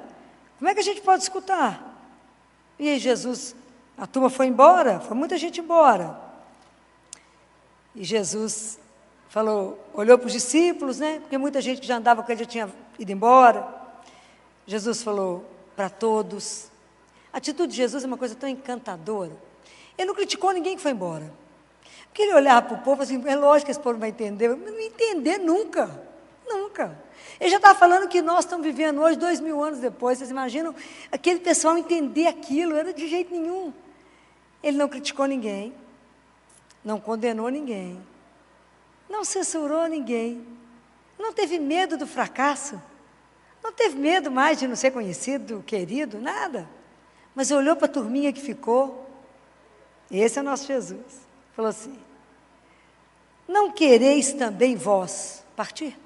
como é que a gente pode escutar? E aí Jesus, a turma foi embora, foi muita gente embora. E Jesus falou, olhou para os discípulos, né? Porque muita gente que já andava com ele já tinha ido embora. Jesus falou para todos. A atitude de Jesus é uma coisa tão encantadora. Ele não criticou ninguém que foi embora. Porque ele olhava para o povo assim, é lógico que esse povo não vai entender. Mas não entender nunca, nunca. Ele já estava falando que nós estamos vivendo hoje, 2000 anos depois. Vocês imaginam aquele pessoal entender aquilo? Era de jeito nenhum. Ele não criticou ninguém. Não condenou ninguém, não censurou ninguém, não teve medo do fracasso, não teve medo mais de não ser conhecido, querido, nada. Mas olhou para a turminha que ficou, esse é o nosso Jesus, falou assim: não quereis também vós partir?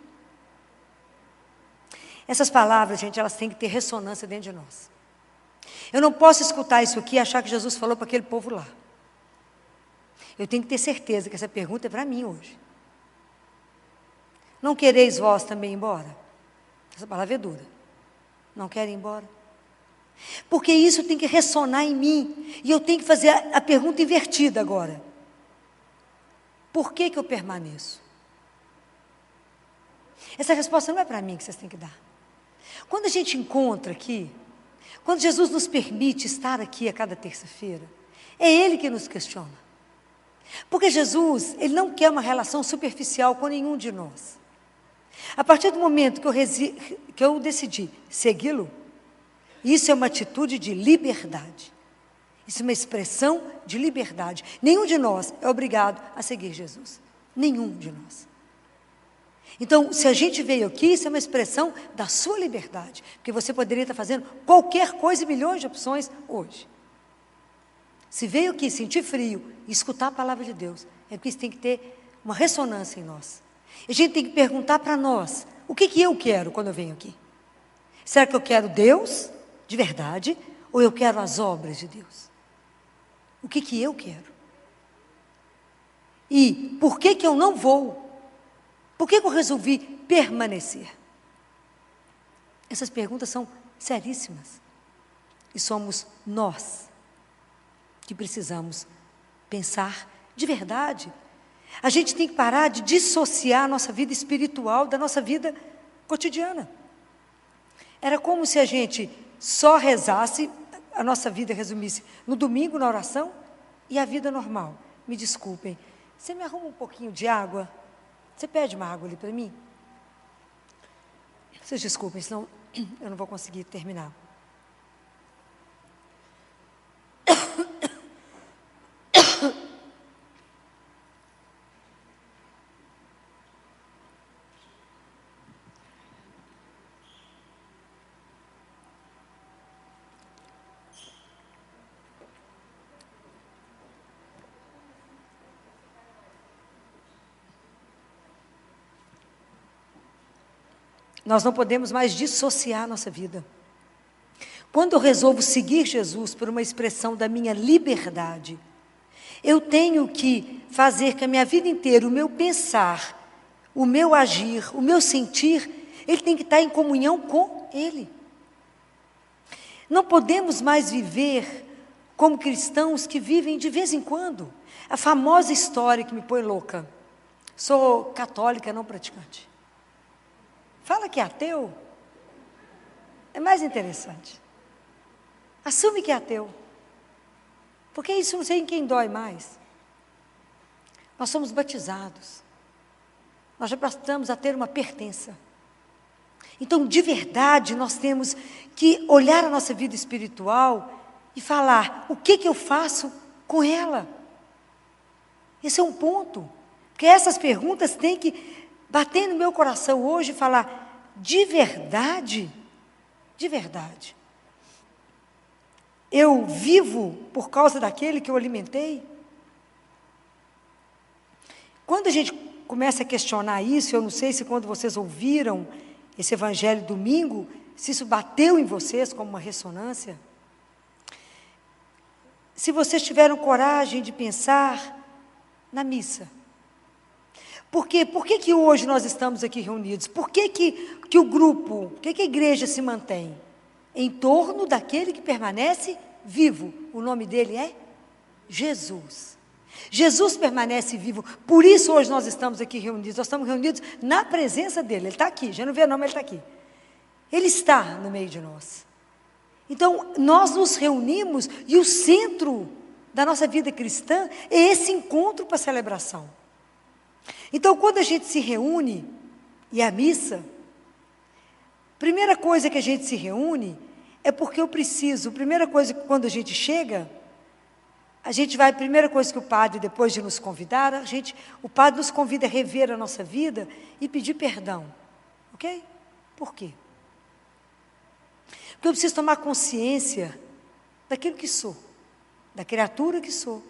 Essas palavras, gente, elas têm que ter ressonância dentro de nós. Eu não posso escutar isso aqui e achar que Jesus falou para aquele povo lá. Eu tenho que ter certeza que essa pergunta é para mim hoje. Não quereis vós também ir embora? Essa palavra é dura. Não querem ir embora? Porque isso tem que ressonar em mim. E eu tenho que fazer a pergunta invertida agora. Por que eu permaneço? Essa resposta não é para mim que vocês têm que dar. Quando a gente encontra aqui, quando Jesus nos permite estar aqui a cada terça-feira, é Ele que nos questiona. Porque Jesus, Ele não quer uma relação superficial com nenhum de nós. A partir do momento que eu decidi segui-lo, isso é uma atitude de liberdade. Isso é uma expressão de liberdade. Nenhum de nós é obrigado a seguir Jesus. Nenhum de nós. Então, se a gente veio aqui, isso é uma expressão da sua liberdade. Porque você poderia estar fazendo qualquer coisa e milhões de opções hoje. Se veio aqui sentir frio e escutar a palavra de Deus, é porque isso tem que ter uma ressonância em nós. A gente tem que perguntar para nós, o que eu quero quando eu venho aqui? Será que eu quero Deus, de verdade, ou eu quero as obras de Deus? O que eu quero? E por que eu não vou? Por que eu resolvi permanecer? Essas perguntas são seríssimas. E somos nós que precisamos pensar de verdade. A gente tem que parar de dissociar a nossa vida espiritual da nossa vida cotidiana. Era como se a gente só rezasse, a nossa vida resumisse no domingo na oração e a vida normal. Me desculpem, você me arruma um pouquinho de água? Você pede uma água ali para mim? Vocês desculpem, senão eu não vou conseguir terminar. Nós não podemos mais dissociar a nossa vida. Quando eu resolvo seguir Jesus por uma expressão da minha liberdade, eu tenho que fazer que a minha vida inteira, o meu pensar, o meu agir, o meu sentir, ele tem que estar em comunhão com Ele. Não podemos mais viver como cristãos que vivem de vez em quando. A famosa história que me põe louca. Sou católica, não praticante. Fala que é ateu. É mais interessante. Assume que é ateu. Porque isso não sei em quem dói mais. Nós somos batizados. Nós já passamos a ter uma pertença. Então, de verdade, nós temos que olhar a nossa vida espiritual e falar, o que eu faço com ela? Esse é um ponto. Porque essas perguntas têm que bater no meu coração hoje e falar, de verdade, eu vivo por causa daquele que eu alimentei? Quando a gente começa a questionar isso, eu não sei se quando vocês ouviram esse evangelho domingo, se isso bateu em vocês como uma ressonância. Se vocês tiveram coragem de pensar na missa. Por quê? Por que hoje nós estamos aqui reunidos? Por que o grupo, por que a igreja se mantém? Em torno daquele que permanece vivo. O nome dele é Jesus. Jesus permanece vivo. Por isso hoje nós estamos aqui reunidos. Nós estamos reunidos na presença dele. Ele está aqui. Já não vê o nome, ele está aqui. Ele está no meio de nós. Então, nós nos reunimos e o centro da nossa vida cristã é esse encontro para celebração. Então, quando a gente se reúne, e a missa, primeira coisa que a gente se reúne é porque eu preciso, primeira coisa que quando a gente chega, a gente vai, primeira coisa que o padre, depois de nos convidar, o padre nos convida a rever a nossa vida e pedir perdão. Ok? Por quê? Porque eu preciso tomar consciência daquilo que sou, da criatura que sou,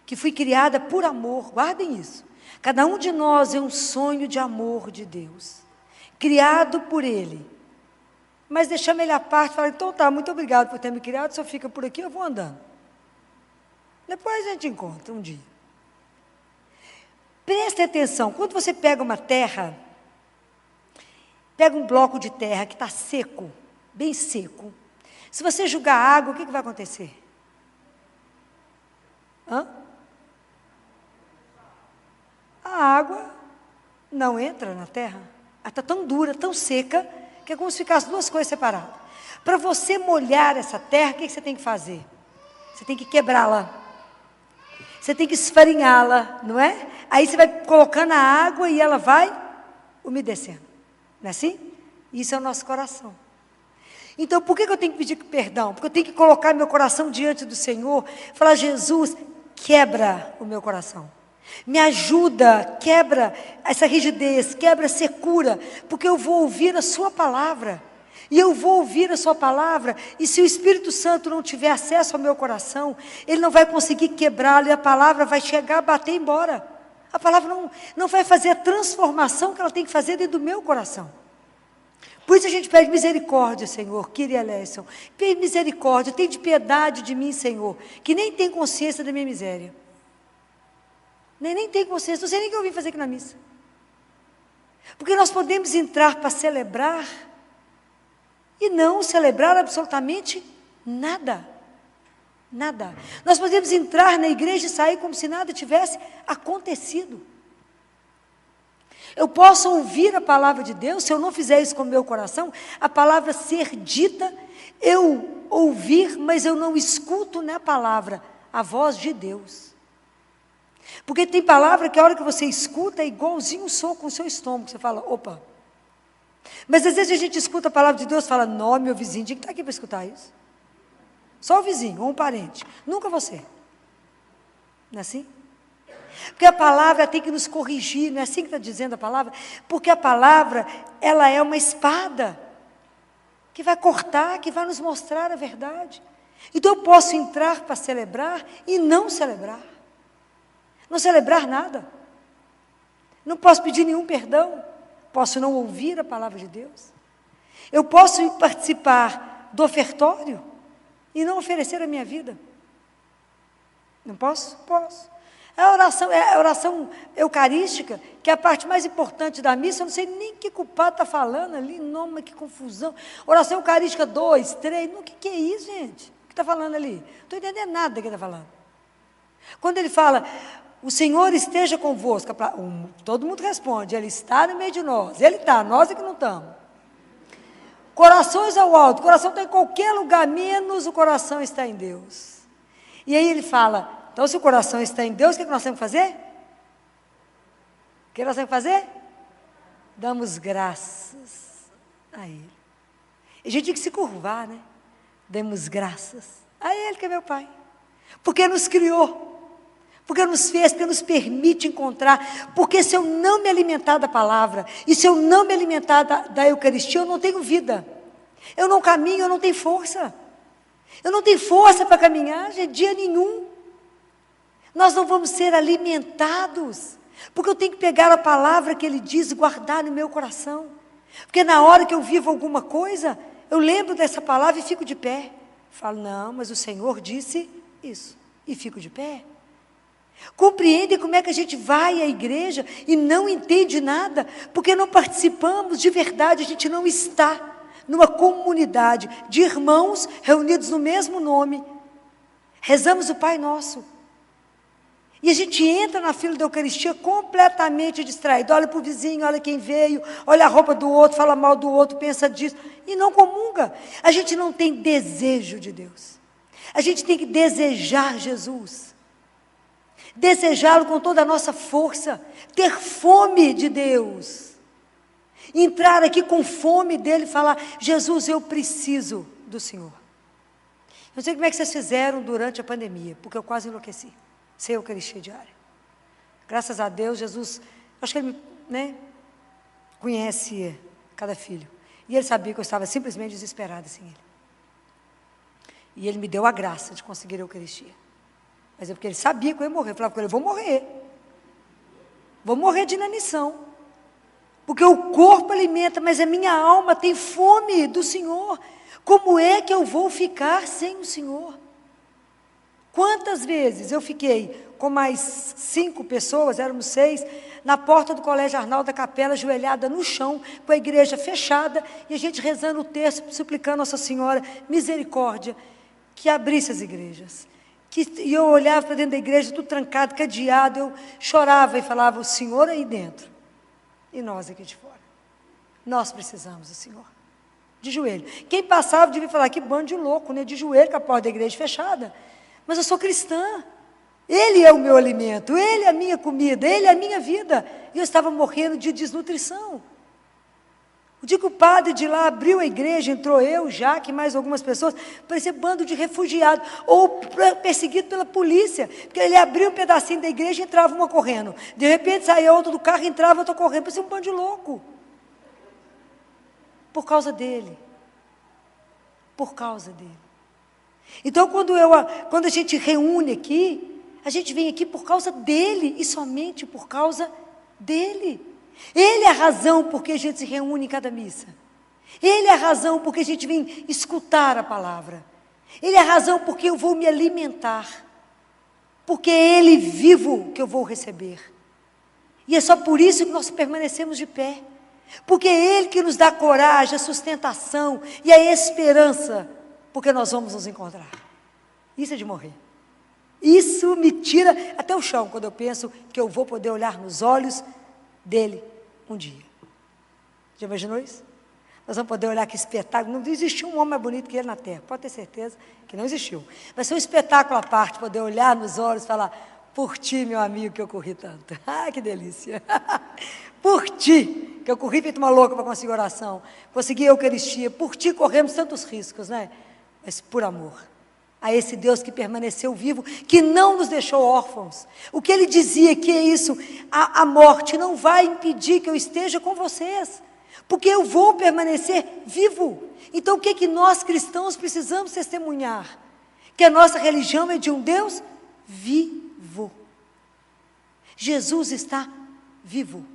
que fui criada por amor, guardem isso. Cada um de nós é um sonho de amor de Deus, criado por Ele. Mas deixamos Ele à parte e falar, então tá, muito obrigado por ter me criado, se eu fica por aqui, eu vou andando. Depois a gente encontra um dia. Preste atenção, quando você pega uma terra, pega um bloco de terra que está seco, bem seco, se você jogar água, o que vai acontecer? A água não entra na terra. Ela está tão dura, tão seca, que é como se ficassem duas coisas separadas. Para você molhar essa terra, o que você tem que fazer? Você tem que quebrá-la. Você tem que esfarinhá-la, não é? Aí você vai colocando a água e ela vai umedecendo. Não é assim? Isso é o nosso coração. Então, por que eu tenho que pedir perdão? Porque eu tenho que colocar meu coração diante do Senhor, falar, Jesus, quebra o meu coração. Me ajuda, quebra essa rigidez, quebra a secura, porque eu vou ouvir a sua palavra. E eu vou ouvir a sua palavra, e se o Espírito Santo não tiver acesso ao meu coração, ele não vai conseguir quebrá-lo, e a palavra vai chegar a bater embora. A palavra não vai fazer a transformação que ela tem que fazer dentro do meu coração. Por isso a gente pede misericórdia, Senhor, Kyrie eleison. Pede misericórdia, tem de piedade de mim, Senhor, que nem tem consciência da minha miséria. Nem tem consciência, não sei nem o que eu vim fazer aqui na missa. Porque nós podemos entrar para celebrar e não celebrar absolutamente nada. Nada. Nós podemos entrar na igreja e sair como se nada tivesse acontecido. Eu posso ouvir a palavra de Deus, se eu não fizer isso com o meu coração, a palavra ser dita, eu ouvir, mas eu não escuto na palavra a voz de Deus. Porque tem palavra que a hora que você escuta é igualzinho um soco no seu estômago, você fala, opa. Mas às vezes a gente escuta a palavra de Deus e fala, não, meu vizinho tinha que estar aqui para escutar isso. Só o vizinho, ou um parente, nunca você. Não é assim? Porque a palavra tem que nos corrigir, não é assim que está dizendo a palavra? Porque a palavra, ela é uma espada, que vai cortar, que vai nos mostrar a verdade. Então eu posso entrar para celebrar e não celebrar. Não celebrar nada. Não posso pedir nenhum perdão. Posso não ouvir a palavra de Deus. Eu posso participar do ofertório e não oferecer a minha vida. Não posso? Posso. É a oração eucarística, que é a parte mais importante da missa, eu não sei nem o que o padre está falando ali, nome, que confusão. Oração eucarística 2, 3, o que é isso, gente? O que está falando ali? Não estou entendendo nada do que está falando. Quando ele fala, o Senhor esteja convosco, todo mundo responde, Ele está no meio de nós, Ele está, nós é que não estamos. Corações ao alto, o coração está em qualquer lugar, menos o coração está em Deus. E aí ele fala, então se o coração está em Deus, o que nós temos que fazer? O que nós temos que fazer? Damos graças a Ele. E a gente tem que se curvar, né? Demos graças a Ele que é meu Pai. Porque nos criou, porque nos fez, porque nos permite encontrar. Porque se eu não me alimentar da palavra, e se eu não me alimentar da Eucaristia, eu não tenho vida. Eu não caminho, eu não tenho força. Eu não tenho força para caminhar, gente, dia nenhum. Nós não vamos ser alimentados, porque eu tenho que pegar a palavra que Ele diz e guardar no meu coração. Porque na hora que eu vivo alguma coisa, eu lembro dessa palavra e fico de pé. Falo, não, mas o Senhor disse isso. E fico de pé. Compreendem como é que a gente vai à igreja e não entende nada, porque não participamos de verdade, a gente não está numa comunidade de irmãos reunidos no mesmo nome. Rezamos o Pai Nosso. E a gente entra na fila da Eucaristia completamente distraído. Olha para o vizinho, olha quem veio, olha a roupa do outro, fala mal do outro, pensa disso. E não comunga. A gente não tem desejo de Deus. A gente tem que desejar Jesus. Desejá-lo com toda a nossa força. Ter fome de Deus. Entrar aqui com fome dele e falar, Jesus, eu preciso do Senhor. Não sei como é que vocês fizeram durante a pandemia, porque eu quase enlouqueci. Sem Eucaristia diária. Graças a Deus, Jesus, acho que Ele, né, conhece cada filho. E Ele sabia que eu estava simplesmente desesperada sem Ele. E Ele me deu a graça de conseguir a Eucaristia. Mas é porque Ele sabia que eu ia morrer. Eu falava com Ele, eu vou morrer. Vou morrer de inanição. Porque o corpo alimenta, mas a minha alma tem fome do Senhor. Como é que eu vou ficar sem o Senhor? Quantas vezes eu fiquei com mais 5 pessoas, éramos 6, na porta do Colégio Arnaldo da Capela, ajoelhada no chão, com a igreja fechada, e a gente rezando o texto, suplicando a Nossa Senhora, misericórdia, que abrisse as igrejas. E eu olhava para dentro da igreja, tudo trancado, cadeado, eu chorava e falava, o Senhor aí dentro, e nós aqui de fora. Nós precisamos do Senhor. De joelho. Quem passava devia falar, que bando de louco, né? De joelho, com a porta da igreja fechada. Mas eu sou cristã, Ele é o meu alimento, Ele é a minha comida, Ele é a minha vida. E eu estava morrendo de desnutrição. O dia que o padre de lá abriu a igreja, entrou eu, Jaque, mais algumas pessoas, parecia bando de refugiados, ou perseguido pela polícia, porque ele abriu um pedacinho da igreja e entrava uma correndo. De repente saía outra do carro, entrava outra correndo, parecia um bando de louco. Por causa dele. Por causa dele. Então, quando a gente reúne aqui, a gente vem aqui por causa dele, e somente por causa dele. Ele é a razão por que a gente se reúne em cada missa. Ele é a razão por que a gente vem escutar a palavra. Ele é a razão por que eu vou me alimentar. Porque é Ele vivo que eu vou receber. E é só por isso que nós permanecemos de pé. Porque é Ele que nos dá coragem, a sustentação e a esperança, porque nós vamos nos encontrar. Isso é de morrer. Isso me tira até o chão, quando eu penso que eu vou poder olhar nos olhos dele um dia. Já imaginou isso? Nós vamos poder olhar que espetáculo. Não existiu um homem mais bonito que ele na terra, pode ter certeza que não existiu. Vai ser um espetáculo à parte, poder olhar nos olhos e falar, por ti, meu amigo, que eu corri tanto. Ah, que delícia. Por ti, que eu corri feito uma louca para conseguir oração, consegui a Eucaristia, por ti corremos tantos riscos, né? Mas por amor a esse Deus que permaneceu vivo, que não nos deixou órfãos. O que ele dizia que é isso, a morte não vai impedir que eu esteja com vocês, porque eu vou permanecer vivo. Então o que que nós cristãos precisamos testemunhar? Que a nossa religião é de um Deus vivo. Jesus está vivo,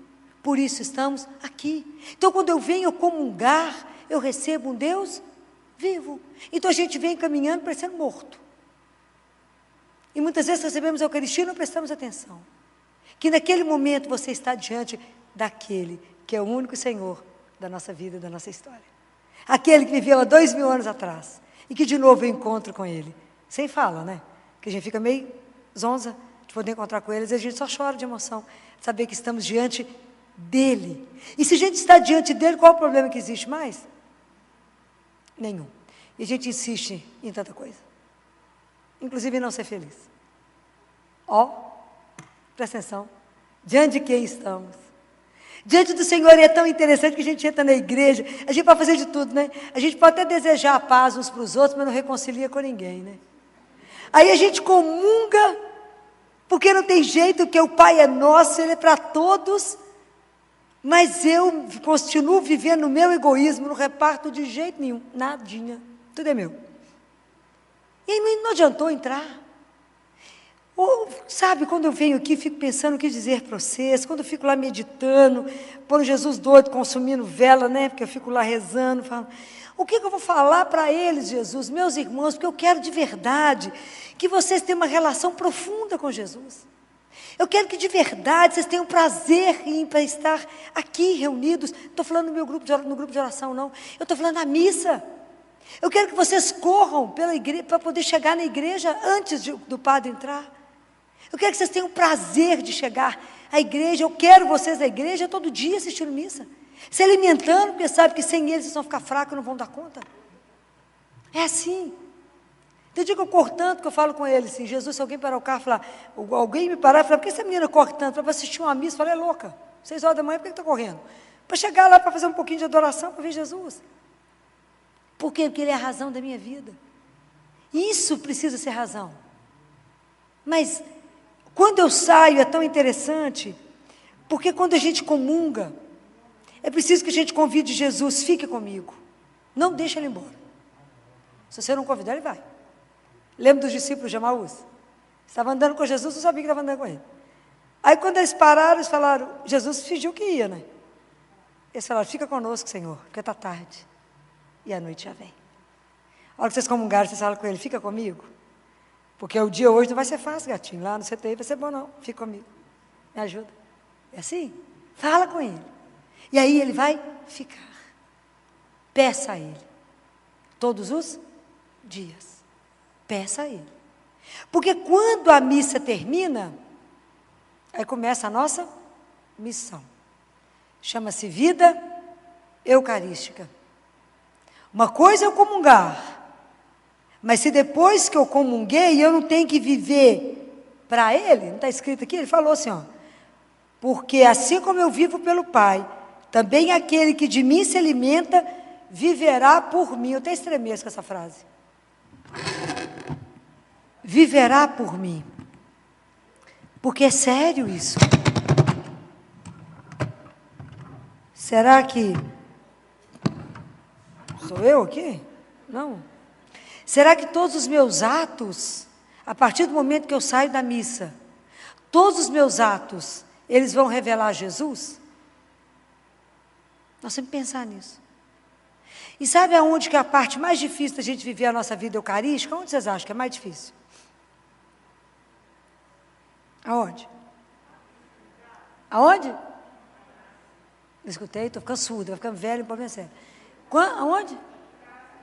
por isso estamos aqui. Então quando eu venho comungar, eu recebo um Deus vivo. Então a gente vem caminhando parecendo morto. E muitas vezes recebemos a Eucaristia e não prestamos atenção. Que naquele momento você está diante daquele que é o único Senhor da nossa vida, da nossa história. Aquele que viveu há 2000 anos atrás. E que de novo eu encontro com Ele. Sem fala, né? Que a gente fica meio zonza de poder encontrar com Ele. Às vezes a gente só chora de emoção. De saber que estamos diante dEle. E se a gente está diante dEle, qual é o problema que existe mais? Nenhum. E a gente insiste em tanta coisa. Inclusive em não ser feliz. Presta atenção. Diante de quem estamos? Diante do Senhor, e é tão interessante que a gente entra na igreja, a gente pode fazer de tudo, né? A gente pode até desejar a paz uns para os outros, mas não reconcilia com ninguém, né? Aí a gente comunga, porque não tem jeito, que o Pai é nosso, Ele é para todos, mas eu continuo vivendo o meu egoísmo, não reparto de jeito nenhum, nadinha, tudo é meu. E aí não adiantou entrar. Sabe, quando eu venho aqui, fico pensando o que dizer para vocês, quando eu fico lá meditando, pondo Jesus doido, consumindo vela, né, porque eu fico lá rezando, falo, o que eu vou falar para eles, Jesus, meus irmãos, porque eu quero de verdade que vocês tenham uma relação profunda com Jesus. Eu quero que de verdade vocês tenham prazer em estar aqui reunidos. Não estou falando no grupo de oração, não. Eu estou falando na missa. Eu quero que vocês corram pela igreja, para poder chegar na igreja antes do padre entrar. Eu quero que vocês tenham prazer de chegar à igreja. Eu quero vocês na igreja todo dia assistindo missa. Se alimentando, porque sabe que sem eles vocês vão ficar fracos e não vão dar conta. É assim. Tem dia que eu corro tanto que eu falo com eles assim, Jesus, se alguém parar o carro, falar, alguém me parar e falar, por que essa menina corre tanto? Para assistir uma missa, eu falo, é louca. 6 horas da manhã, por que está correndo? Para chegar lá para fazer um pouquinho de adoração, para ver Jesus. Por quê? Porque Ele é a razão da minha vida. Isso precisa ser razão. Mas quando eu saio é tão interessante, porque quando a gente comunga, é preciso que a gente convide Jesus, fique comigo. Não deixe Ele embora. Se você não convidar, Ele vai. Lembra dos discípulos de Emaús? Estavam andando com Jesus, não sabia que estavam andando com Ele. Aí quando eles pararam, eles falaram, Jesus fingiu que ia, né? Eles falaram, fica conosco, Senhor, porque está tarde. E a noite já vem. A hora que vocês comungaram, vocês falam com Ele, fica comigo. Porque o dia hoje não vai ser fácil, gatinho. Lá no CTI vai ser bom, não. Fica comigo. Me ajuda. É assim? Fala com Ele. E aí Ele vai ficar. Peça a Ele. Todos os dias. Peça a Ele. Porque quando a missa termina, aí começa a nossa missão. Chama-se vida eucarística. Uma coisa é eu comungar. Mas se depois que eu comunguei, eu não tenho que viver para Ele, não está escrito aqui? Ele falou assim, porque assim como eu vivo pelo Pai, também aquele que de mim se alimenta, viverá por mim. Eu até estremeço com essa frase. Viverá por mim. Porque é sério isso. Será que sou eu aqui? Não. Será que todos os meus atos, a partir do momento que eu saio da missa, todos os meus atos, eles vão revelar Jesus? Nós temos que pensar nisso. E sabe aonde que é a parte mais difícil da gente viver a nossa vida eucarística? Onde vocês acham que é mais difícil? Aonde? Aonde? Não escutei, estou ficando surda, estou ficando velho, não pode vencer. Aonde?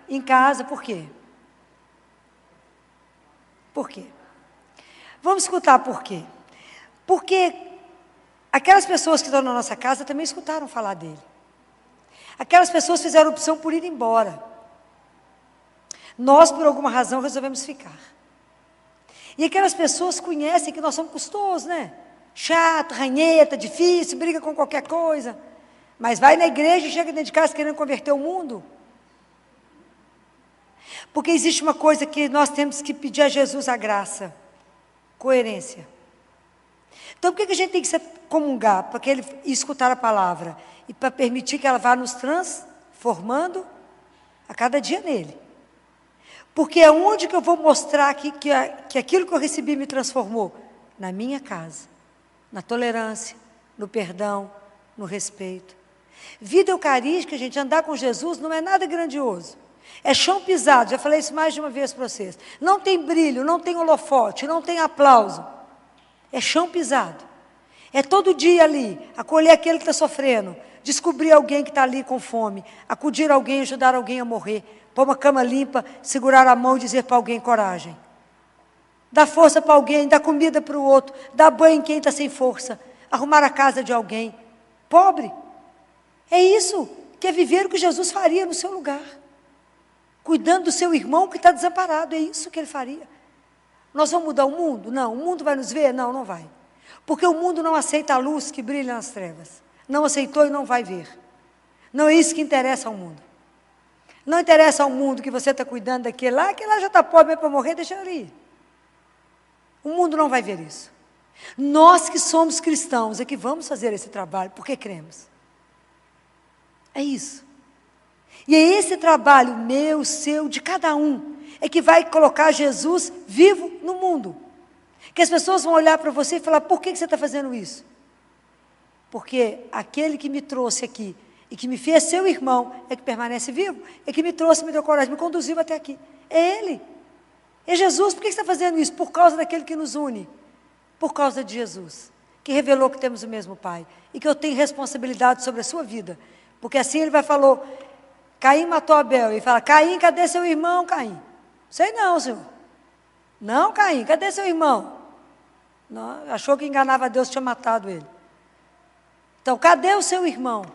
Em casa, por quê? Por quê? Vamos escutar por quê. Porque aquelas pessoas que estão na nossa casa também escutaram falar dele. Aquelas pessoas fizeram opção por ir embora. Nós, por alguma razão, resolvemos ficar. E aquelas pessoas conhecem que nós somos custosos, né? Chato, ranheta, difícil, briga com qualquer coisa. Mas vai na igreja e chega dentro de casa querendo converter o mundo. Porque existe uma coisa que nós temos que pedir a Jesus a graça. Coerência. Então, por que a gente tem que se comungar? Para que Ele escutar a palavra. E para permitir que ela vá nos transformando a cada dia nele. Porque é onde que eu vou mostrar que aquilo que eu recebi me transformou? Na minha casa. Na tolerância, no perdão, no respeito. Vida eucarística, gente, andar com Jesus não é nada grandioso. É chão pisado, já falei isso mais de uma vez para vocês. Não tem brilho, não tem holofote, não tem aplauso. É chão pisado. É todo dia ali, acolher aquele que está sofrendo, descobrir alguém que está ali com fome, acudir alguém, ajudar alguém a morrer, pôr uma cama limpa, segurar a mão e dizer para alguém coragem. Dar força para alguém, dar comida para o outro, dar banho em quem está sem força, arrumar a casa de alguém. Pobre. É isso que é viver o que Jesus faria no seu lugar. cuidando do seu irmão que está desamparado. É isso que ele faria. Nós vamos mudar o mundo? Não. O mundo vai nos ver? Não, não vai. Porque o mundo não aceita a luz que brilha nas trevas. Não aceitou e não vai ver. Não é isso que interessa ao mundo. Não interessa ao mundo que você está cuidando daquele lá, que lá já está pobre para morrer, deixa ele ir. O mundo não vai ver isso. Nós que somos cristãos é que vamos fazer esse trabalho, porque cremos. É isso. E é esse trabalho meu, seu, de cada um, é que vai colocar Jesus vivo no mundo. Que as pessoas vão olhar para você e falar, por que você está fazendo isso? Porque aquele que me trouxe aqui, e que me fez seu irmão, é que permanece vivo, é que me trouxe, me deu coragem, me conduziu até aqui. É Ele. É Jesus. Por que você está fazendo isso? Por causa daquele que nos une. Por causa de Jesus, que revelou que temos o mesmo Pai. E que eu tenho responsabilidade sobre a sua vida. Porque assim ele falou, Caim matou Abel. Ele fala, Caim, cadê seu irmão, Caim? Sei não, senhor. Não, Caim, cadê seu irmão? Não, achou que enganava Deus, tinha matado ele. Então, cadê o seu irmão?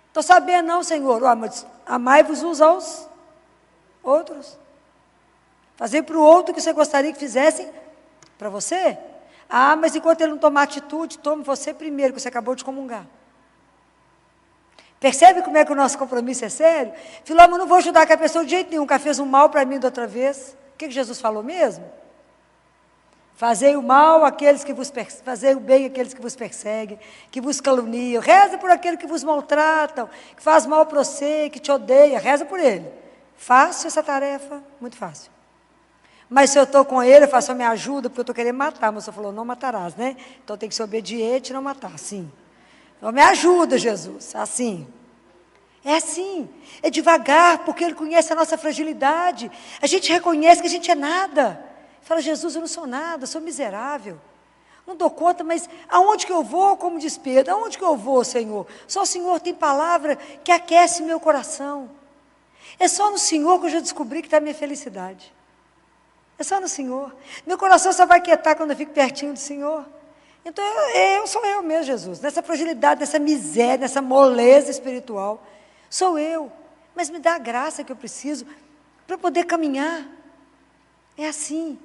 Estou sabendo não, Senhor. Mas amai-vos uns aos outros. Fazer para o outro o que você gostaria que fizessem para você. Ah, mas enquanto ele não tomar atitude, tome você primeiro, que você acabou de comungar. Percebe como é que o nosso compromisso é sério? Filó, mas não vou ajudar aquela pessoa de jeito nenhum, que fez um mal para mim da outra vez. O que Jesus falou mesmo? Fazei o mal àqueles que vos fazei o bem àqueles que vos perseguem, que vos caluniam. Reza por aquele que vos maltratam, que faz mal para você, que te odeia. Reza por ele. Fácil essa tarefa? Muito fácil. Mas se eu estou com ele, eu faço, me ajuda, porque eu estou querendo matar. Mas o Senhor falou, não matarás, né? Então tem que ser obediente e não matar, sim. Então me ajuda, Jesus, assim. É assim, é devagar, porque Ele conhece a nossa fragilidade. A gente reconhece que a gente é nada. Fala, Jesus, eu não sou nada, sou miserável. Não dou conta, mas aonde que eu vou, como diz Pedro? Aonde que eu vou, Senhor? Só o Senhor tem palavra que aquece meu coração. É só no Senhor que eu já descobri que está a minha felicidade. É só no Senhor. Meu coração só vai quietar quando eu fico pertinho do Senhor. Então, eu sou eu mesmo, Jesus. Nessa fragilidade, nessa miséria, nessa moleza espiritual. Sou eu. Mas me dá a graça que eu preciso para poder caminhar. É assim.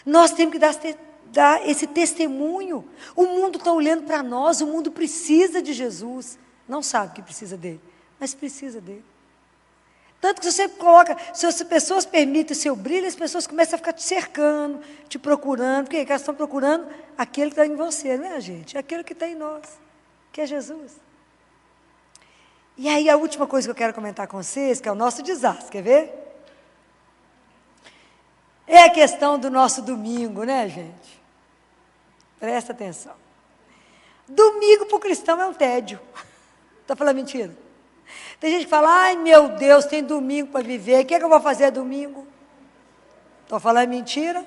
Nós temos que dar esse testemunho. O mundo está olhando para nós, o mundo precisa de Jesus. Não sabe que precisa dele, mas precisa dele. Tanto que se você coloca, se as pessoas permitem o seu brilho, as pessoas começam a ficar te cercando, te procurando, porque elas estão procurando aquele que está em você, não é, gente? Aquele que está em nós, que é Jesus. E aí a última coisa que eu quero comentar com vocês, que é o nosso desastre, quer ver? É a questão do nosso domingo, né, gente? Presta atenção. Domingo para o cristão é um tédio. Está falando mentira? Tem gente que fala, ai meu Deus, tem domingo para viver, o que é que eu vou fazer domingo? Estou falando mentira?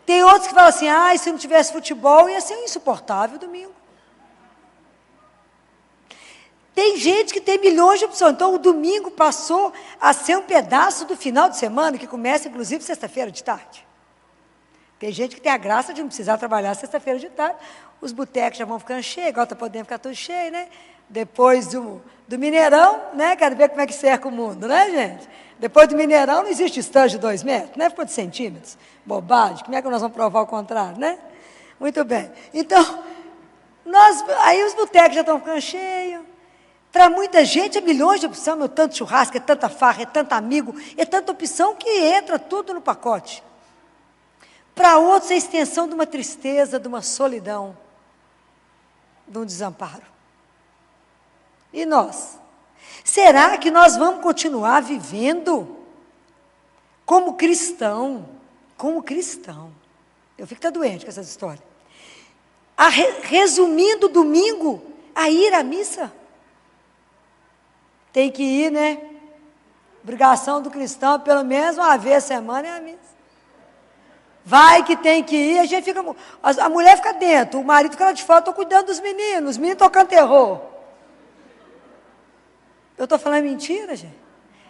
Tem outros que falam assim, ai, se não tivesse futebol, ia ser insuportável domingo. Tem gente que tem milhões de opções. Então, o domingo passou a ser um pedaço do final de semana, que começa, inclusive, sexta-feira de tarde. Tem gente que tem a graça de não precisar trabalhar sexta-feira de tarde. Os botecos já vão ficando cheios, agora está podendo ficar tudo cheio, né? Depois do Mineirão, né? Quero ver como é que cerca o mundo, né, gente? Depois do Mineirão, não existe estande de 2 metros, né? Ficou de centímetros. Bobagem. Como é que nós vamos provar o contrário, né? Muito bem. Então, aí os botecos já estão ficando cheios. Para muita gente é milhões de opções, é tanto churrasco, é tanta farra, é tanto amigo, é tanta opção que entra tudo no pacote. Para outros é a extensão de uma tristeza, de uma solidão, de um desamparo. E nós? Será que nós vamos continuar vivendo como cristão? Como cristão. Eu fico até doente com essas histórias. Resumindo o domingo, a ir à missa. Tem que ir, né? Obrigação do cristão, pelo menos uma vez a semana é a missa. Vai que tem que ir, a gente fica. A mulher fica dentro, o marido fica lá de fora, estou cuidando dos meninos, os meninos tocando terror. Eu estou falando mentira, gente?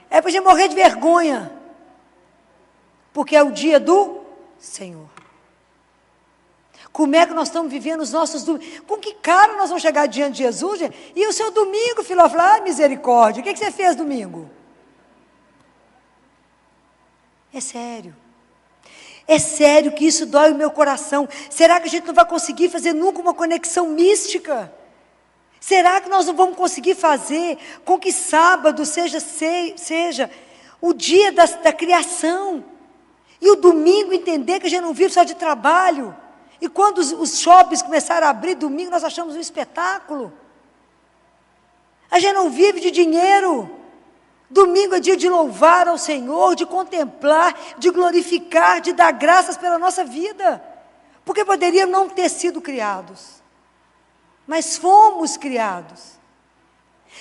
É para a gente morrer de vergonha. Porque é o dia do Senhor. Como é que nós estamos vivendo os nossos domingos? Com que cara nós vamos chegar diante de Jesus, gente? E o seu domingo, filho, falar, misericórdia, o que você fez domingo? É sério. É sério que isso dói o meu coração. Será que a gente não vai conseguir fazer nunca uma conexão mística? Será que nós não vamos conseguir fazer com que sábado seja o dia da criação? E o domingo entender que a gente não vive só de trabalho. E quando os shoppings começaram a abrir domingo, nós achamos um espetáculo. A gente não vive de dinheiro. Domingo é dia de louvar ao Senhor, de contemplar, de glorificar, de dar graças pela nossa vida. Porque poderiam não ter sido criados. Mas fomos criados.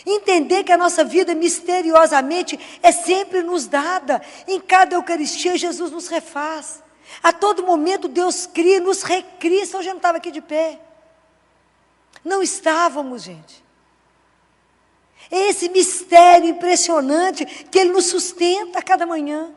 Entender que a nossa vida misteriosamente é sempre nos dada. Em cada Eucaristia Jesus nos refaz. A todo momento Deus cria, nos recria. Senão eu já não estava aqui de pé. Não estávamos, gente. É esse mistério impressionante que Ele nos sustenta a cada manhã.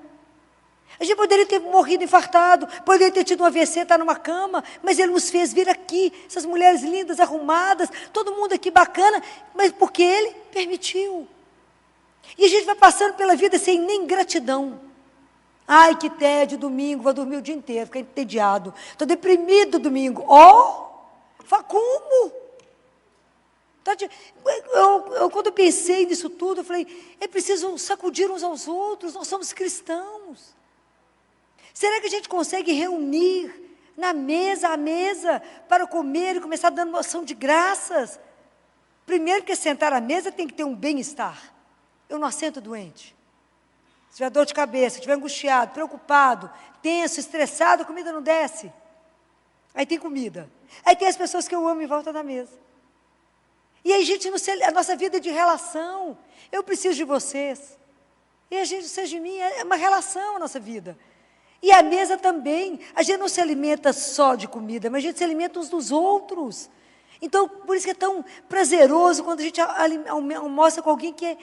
A gente poderia ter morrido infartado, poderia ter tido um AVC, estar numa cama, mas Ele nos fez vir aqui, essas mulheres lindas, arrumadas, todo mundo aqui bacana, mas porque Ele permitiu. E a gente vai passando pela vida sem nem gratidão. Ai, que tédio, domingo, vou dormir o dia inteiro, fiquei entediado. Estou deprimido domingo. Como? Quando eu pensei nisso tudo, eu falei, é preciso sacudir uns aos outros, nós somos cristãos. Será que a gente consegue reunir à mesa, para comer e começar dando uma ação de graças? Primeiro que sentar à mesa tem que ter um bem-estar. Eu não assento doente. Se tiver dor de cabeça, se estiver angustiado, preocupado, tenso, estressado, a comida não desce. Aí tem comida. Aí tem as pessoas que eu amo em volta da mesa. E aí, gente, a nossa vida é de relação. Eu preciso de vocês. E a gente, vocês de mim, é uma relação a nossa vida. E a mesa também. A gente não se alimenta só de comida, mas a gente se alimenta uns dos outros. Então, por isso que é tão prazeroso quando a gente almoça com alguém que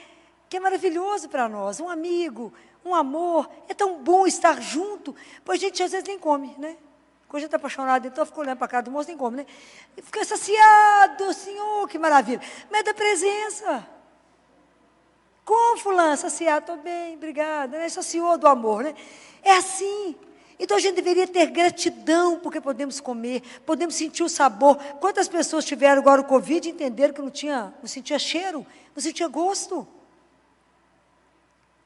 é maravilhoso para nós. Um amigo, um amor. É tão bom estar junto. Pois a gente às vezes nem come, né? Quando a gente está apaixonado, então fica olhando para a cara do moço, nem come, né? E fica saciado, Senhor, que maravilha. Mas é da presença. Como fulano, saciado, estou bem, obrigada. Né? Saciou do amor, né? É assim. Então a gente deveria ter gratidão, porque podemos comer, podemos sentir o sabor. Quantas pessoas tiveram agora o Covid e entenderam que não sentia cheiro, não sentia gosto?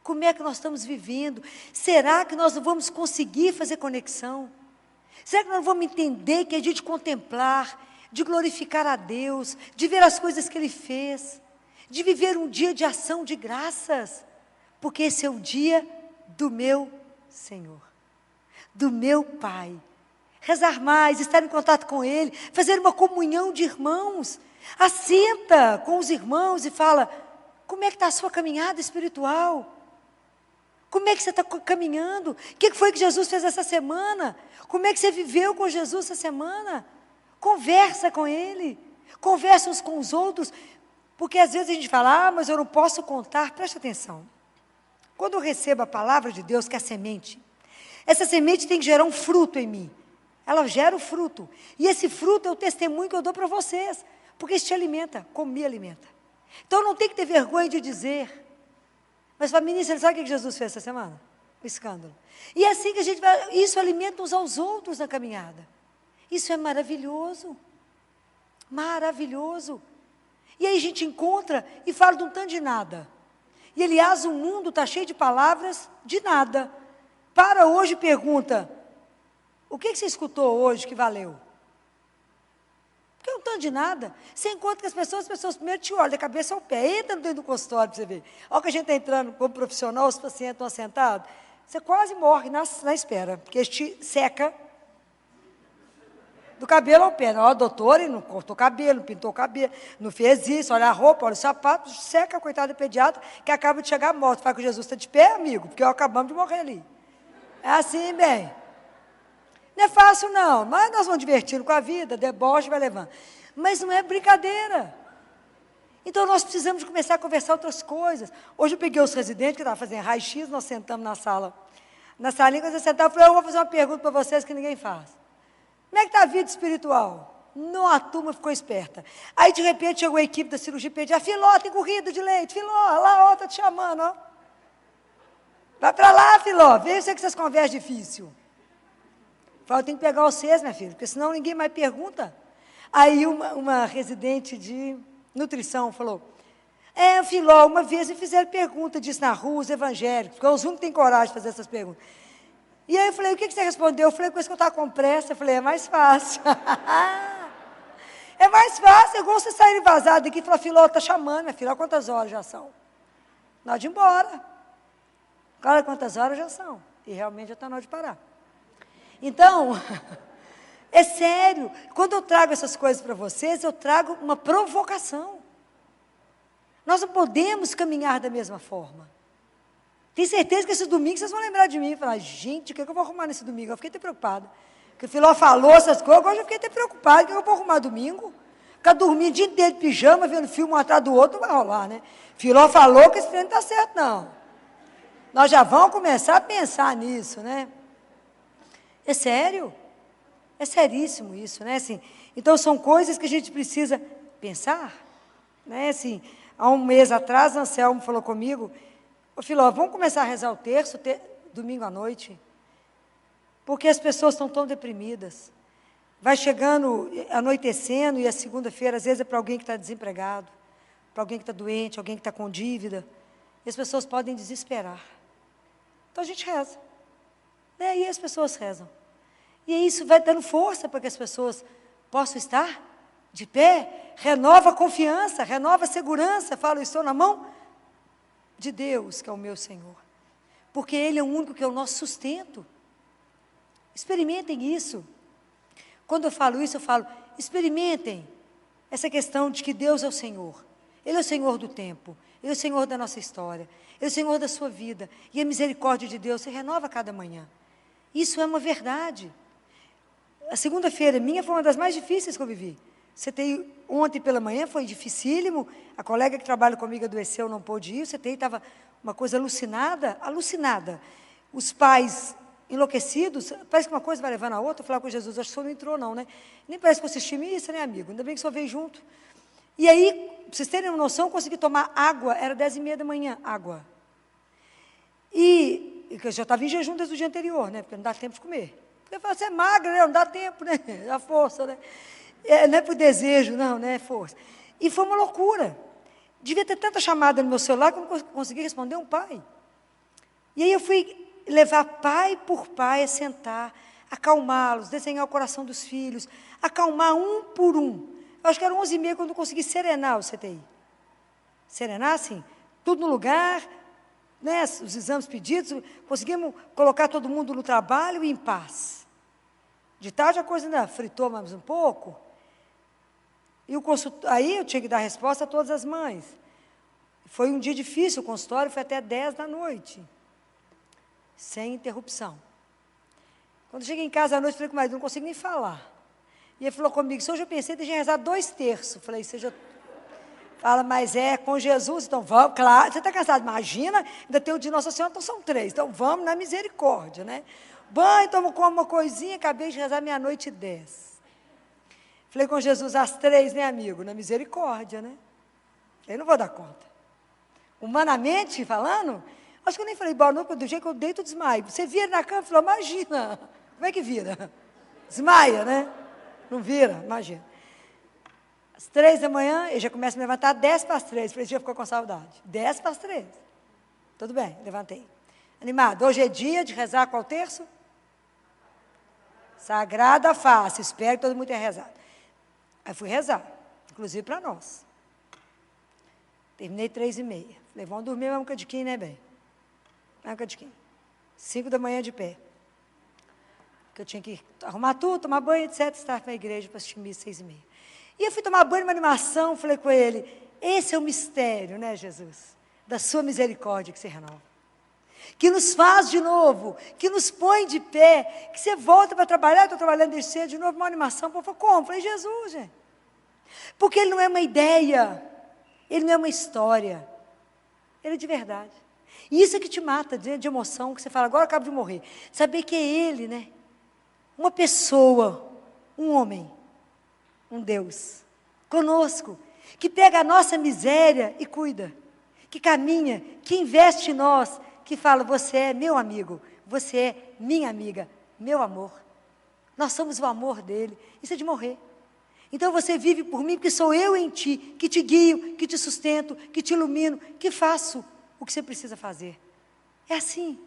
Como é que nós estamos vivendo? Será que nós não vamos conseguir fazer conexão? Será que nós vamos entender que é dia de contemplar, de glorificar a Deus, de ver as coisas que Ele fez, de viver um dia de ação de graças, porque esse é o dia do meu Senhor, do meu Pai. Rezar mais, estar em contato com Ele, fazer uma comunhão de irmãos. Assenta com os irmãos e fala, como é que está a sua caminhada espiritual? Como é que você está caminhando? O que foi que Jesus fez essa semana? Como é que você viveu com Jesus essa semana? Conversa com Ele. Conversa uns com os outros. Porque às vezes a gente fala, mas eu não posso contar. Presta atenção. Quando eu recebo a palavra de Deus, que é a semente, essa semente tem que gerar um fruto em mim. Ela gera o fruto. E esse fruto é o testemunho que eu dou para vocês. Porque isso te alimenta, como me alimenta. Então não tem que ter vergonha de dizer. Mas, ministra, sabe o que Jesus fez essa semana? O escândalo. E é assim que a gente vai, isso alimenta uns aos outros na caminhada. Isso é maravilhoso. Maravilhoso. E aí a gente encontra e fala de um tanto de nada. E, aliás, o mundo está cheio de palavras de nada. Para hoje e pergunta, o que você escutou hoje que valeu? Porque é um tanto de nada. Você encontra com as pessoas primeiro te olham da cabeça ao pé, entra dentro do consultório para você ver. Olha que a gente está entrando como profissional, os pacientes estão assentados, você quase morre na espera, porque eles te seca do cabelo ao pé. Ó, doutor, ele não cortou o cabelo, não pintou o cabelo, não fez isso, olha a roupa, olha o sapato, seca a coitada do pediatra, que acaba de chegar morto. Fala que Jesus está de pé, amigo, porque acabamos de morrer ali. É assim, bem. Não é fácil, não, mas nós vamos divertindo com a vida, deboche vai levando. Mas não é brincadeira. Então, nós precisamos de começar a conversar outras coisas. Hoje eu peguei os residentes que estavam fazendo raio-x, nós sentamos na sala. Na salinha, quando eu sentava, eu falei, eu vou fazer uma pergunta para vocês que ninguém faz. Como é que está a vida espiritual? Não, a turma ficou esperta. Aí, de repente, chegou a equipe da cirurgia pediátrica, Filó, tem corrida de leite, Filó, lá, ó, está te chamando, ó. Vai para lá, Filó, vê se é que vocês conversam difícil. Fala, eu tenho que pegar vocês, minha filha, porque senão ninguém mais pergunta. Aí uma residente de nutrição falou, Filó, uma vez me fizeram pergunta disso na rua, os evangélicos, porque os únicos que têm coragem de fazer essas perguntas. E aí eu falei, o que você respondeu? Eu falei, com isso que eu estava com pressa. Eu falei, é mais fácil. É mais fácil, é igual você sair vazado daqui e falar, Filó, está chamando, minha filha, olha quantas horas já são. Na hora de ir embora. Olha quantas horas já são. E realmente já está na hora de parar. Então, é sério, quando eu trago essas coisas para vocês, eu trago uma provocação. Nós não podemos caminhar da mesma forma. Tenho certeza que esse domingo vocês vão lembrar de mim e falar, gente, o que eu vou arrumar nesse domingo? Eu fiquei até preocupada. Porque o Filó falou essas coisas, agora eu fiquei até preocupada, o que eu vou arrumar domingo? Ficar dormindo o dia inteiro de pijama, vendo filme um atrás do outro, não vai rolar, né? Filó falou que esse trem não está certo, não. Nós já vamos começar a pensar nisso, né? É sério? É seríssimo isso, né? Assim, então, são coisas que a gente precisa pensar, né? Assim, há um mês atrás, o Anselmo falou comigo, ô Filó, vamos começar a rezar o terço, domingo à noite? Porque as pessoas estão tão deprimidas. Vai chegando, anoitecendo, e a segunda-feira, às vezes, é para alguém que está desempregado, para alguém que está doente, alguém que está com dívida, e as pessoas podem desesperar. Então, a gente reza. Né? E as pessoas rezam. E isso vai dando força para que as pessoas possam estar de pé, renova a confiança, renova a segurança, fala, eu estou na mão de Deus, que é o meu Senhor. Porque Ele é o único que é o nosso sustento. Experimentem isso. Quando eu falo isso, eu falo, experimentem essa questão de que Deus é o Senhor. Ele é o Senhor do tempo, Ele é o Senhor da nossa história, Ele é o Senhor da sua vida. E a misericórdia de Deus se renova a cada manhã. Isso é uma verdade. A segunda-feira minha foi uma das mais difíceis que eu vivi. Ontem pela manhã foi dificílimo, a colega que trabalha comigo adoeceu, não pôde ir, estava uma coisa alucinada. Os pais enlouquecidos, parece que uma coisa vai levando a outra, eu falava com Jesus, acho que o senhor não entrou não, né? Nem parece que eu assisti missa, né, amigo? Ainda bem que o senhor veio junto. E aí, para vocês terem uma noção, eu consegui tomar água, era 10h30 da manhã, água. E eu já estava em jejum desde o dia anterior, né? Porque não dá tempo de comer. Eu falo, você é magra, né? Não dá tempo, né? A força, né? Não é por desejo, não, né? É força. E foi uma loucura. Devia ter tanta chamada no meu celular que eu não consegui responder um pai. E aí eu fui levar pai por pai a sentar, acalmá-los, desenhar o coração dos filhos, acalmar um por um. Eu acho que era 11h30 quando eu consegui serenar o CTI. Serenar, assim, tudo no lugar, né, os exames pedidos, conseguimos colocar todo mundo no trabalho e em paz. De tarde a coisa ainda fritou mais um pouco. E aí eu tinha que dar resposta a todas as mães. Foi um dia difícil, o consultório foi até 10 da noite. Sem interrupção. Quando eu cheguei em casa à noite, falei com o marido, não consigo nem falar. E ele falou comigo, se hoje eu pensei em rezar 2 terços. Falei, seja... Fala, mas é com Jesus, então vamos, claro, você está cansado, imagina, ainda tem o de Nossa Senhora, então são 3, então vamos na misericórdia, né? Banho, tomo como uma coisinha, acabei de rezar 00:10. Falei com Jesus, às 3, né, amigo? Na misericórdia, né? Eu não vou dar conta. Humanamente falando, acho que eu nem falei boa noite, do jeito que eu deito, eu desmaio. Você vira na cama e falou, imagina, como é que vira? Desmaia, né? Não vira, imagina. Às 3 da manhã, eu já começo a me levantar 2:50. Falei, já ficou com saudade. 2:50. Tudo bem, levantei. Animado, hoje é dia de rezar qual terço? Sagrada Face, espero que todo mundo tenha rezado. Aí fui rezar, inclusive para nós. Terminei 3:30. Falei, vamos dormir mais um cadinho, né, bem? Mais um cadinho. 5 da manhã de pé. Porque eu tinha que arrumar tudo, tomar banho, etc. Estar na igreja para assistir missa 6:30. E eu fui tomar banho, uma animação, falei com ele, esse é o mistério, né, Jesus? Da sua misericórdia que se renova. Que nos faz de novo, que nos põe de pé, que você volta para trabalhar, estou trabalhando desde cedo, de novo, uma animação. Eu falei, como? Eu falei, Jesus, gente. Porque Ele não é uma ideia, Ele não é uma história, Ele é de verdade. E isso é que te mata de emoção, que você fala, agora eu acabo de morrer. Saber que é Ele, né? Uma pessoa, um homem, um Deus, conosco, que pega a nossa miséria e cuida, que caminha, que investe em nós, que fala: você é meu amigo, você é minha amiga, meu amor. Nós somos o amor dele. Isso é de morrer. Então você vive por mim, porque sou eu em ti, que te guio, que te sustento, que te ilumino, que faço o que você precisa fazer. É assim.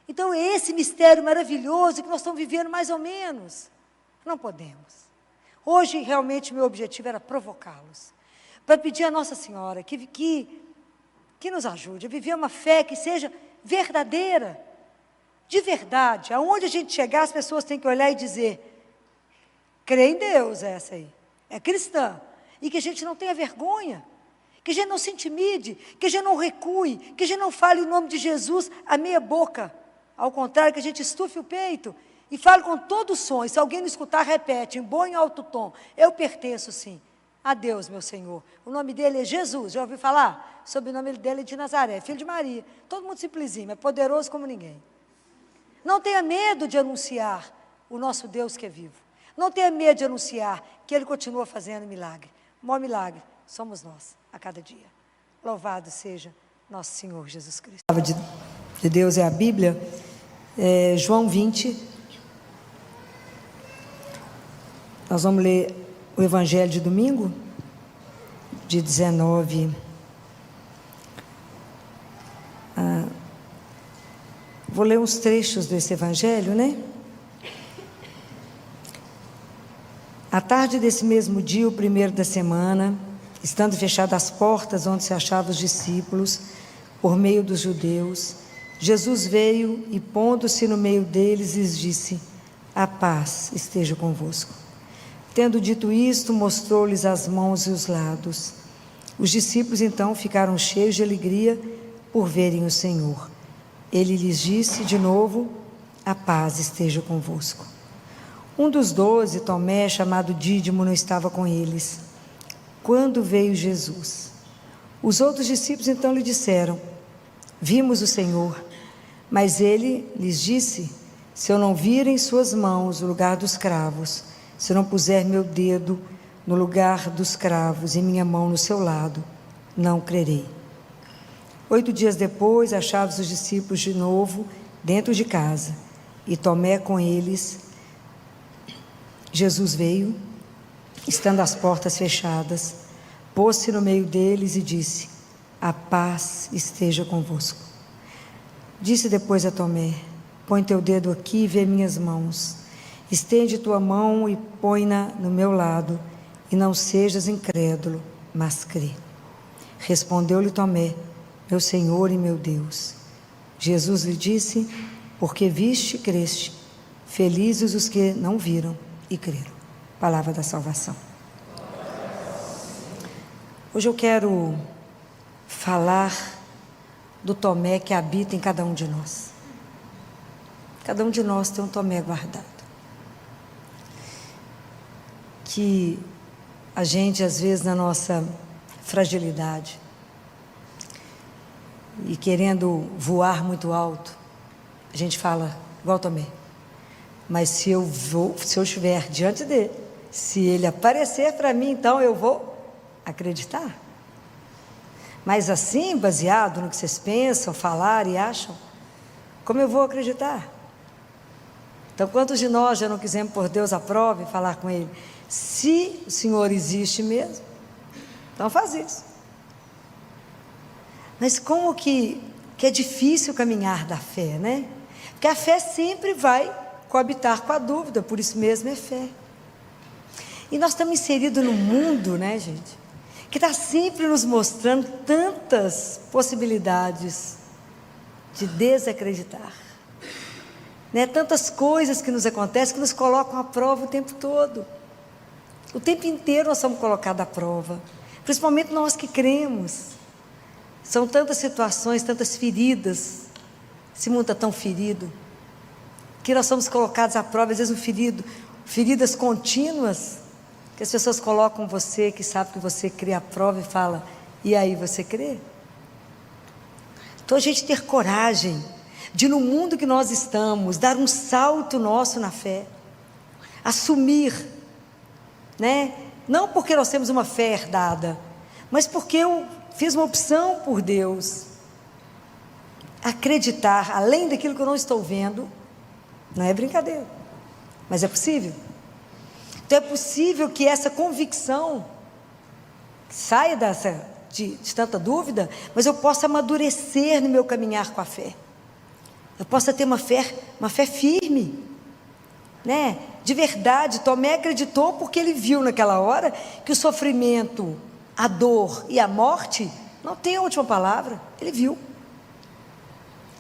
Então é esse mistério maravilhoso que nós estamos vivendo mais ou menos. Não podemos. Hoje, realmente, meu objetivo era provocá-los, para pedir a Nossa Senhora que nos ajude a viver uma fé que seja verdadeira, de verdade. Aonde a gente chegar, as pessoas têm que olhar e dizer: crê em Deus, essa aí, é cristã. E que a gente não tenha vergonha, que a gente não se intimide, que a gente não recue, que a gente não fale o nome de Jesus a meia boca. Ao contrário, que a gente estufe o peito e fale com todo o som. E se alguém não escutar, repete, em bom e alto tom: eu pertenço sim a Deus, meu Senhor. O nome dele é Jesus. Já ouviu falar? Sobre o nome dele é de Nazaré, filho de Maria. Todo mundo simplesinho, é poderoso como ninguém. Não tenha medo de anunciar o nosso Deus que é vivo. Não tenha medo de anunciar que Ele continua fazendo milagre. O maior milagre somos nós, a cada dia. Louvado seja nosso Senhor Jesus Cristo. A palavra de Deus é a Bíblia, João 20. Nós vamos ler o Evangelho de domingo, de 19. Vou ler uns trechos desse Evangelho, né? À tarde desse mesmo dia, o primeiro da semana, estando fechadas as portas onde se achavam os discípulos, por meio dos judeus, Jesus veio e, pondo-se no meio deles, lhes disse: a paz esteja convosco. Tendo dito isto, mostrou-lhes as mãos e os lados. Os discípulos então ficaram cheios de alegria por verem o Senhor. Ele lhes disse de novo: a paz esteja convosco. Um dos 12, Tomé, chamado Dídimo, não estava com eles quando veio Jesus. Os outros discípulos então lhe disseram: vimos o Senhor. Mas ele lhes disse: se eu não vir em suas mãos o lugar dos cravos, se eu não puser meu dedo no lugar dos cravos e minha mão no seu lado, não crerei. 8 dias depois, achavam-se os discípulos de novo dentro de casa, e Tomé com eles. Jesus veio, estando as portas fechadas, pôs-se no meio deles e disse: a paz esteja convosco. Disse depois a Tomé: põe teu dedo aqui e vê minhas mãos. Estende tua mão e põe-na no meu lado, e não sejas incrédulo, mas crê. Respondeu-lhe Tomé: meu Senhor e meu Deus. Jesus lhe disse: porque viste, creste. Felizes os que não viram e creram. Palavra da salvação. Hoje eu quero falar do Tomé que habita em cada um de nós. Cada um de nós tem um Tomé guardado. Que a gente, às vezes, na nossa fragilidade e querendo voar muito alto, a gente fala igual Tomé: mas se eu estiver diante dele, se ele aparecer para mim, então eu vou acreditar. Mas assim, baseado no que vocês pensam, falar e acham, como eu vou acreditar? Então, quantos de nós já não quisemos pôr Deus à prova e falar com Ele: se o Senhor existe mesmo, então faz isso. Mas como que é difícil caminhar da fé, né? Porque a fé sempre vai coabitar com a dúvida, por isso mesmo é fé. E nós estamos inseridos num mundo, né, gente, que está sempre nos mostrando tantas possibilidades de desacreditar, né? Tantas coisas que nos acontecem que nos colocam à prova o tempo todo. O tempo inteiro nós somos colocados à prova, principalmente nós que cremos. São tantas situações, tantas feridas, esse mundo está tão ferido, que nós somos colocados à prova, às vezes feridas contínuas, que as pessoas colocam você, que sabe que você crê à prova e fala: e aí, você crê? Então a gente ter coragem de, no mundo que nós estamos, dar um salto nosso na fé, assumir, né? Não porque nós temos uma fé herdada, mas porque eu fiz uma opção por Deus. acreditar além daquilo que eu não estou vendo, não é brincadeira, mas é possível. Então é possível que essa convicção saia de tanta dúvida, mas eu possa amadurecer no meu caminhar com a fé. Eu possa ter uma fé firme, né? De verdade. Tomé acreditou porque ele viu naquela hora que o sofrimento, a dor e a morte não tem a última palavra. Ele viu.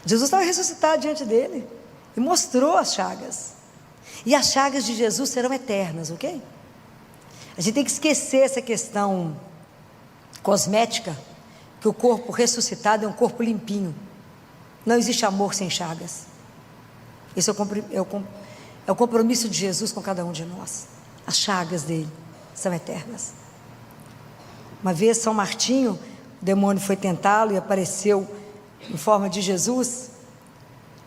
Jesus estava ressuscitado diante dele e mostrou as chagas. E as chagas de Jesus serão eternas, ok? A gente tem que esquecer essa questão cosmética, que o corpo ressuscitado é um corpo limpinho. Não existe amor sem chagas. Esse é o compromisso de Jesus com cada um de nós. As chagas dele são eternas. Uma vez São Martinho, o demônio foi tentá-lo e apareceu em forma de Jesus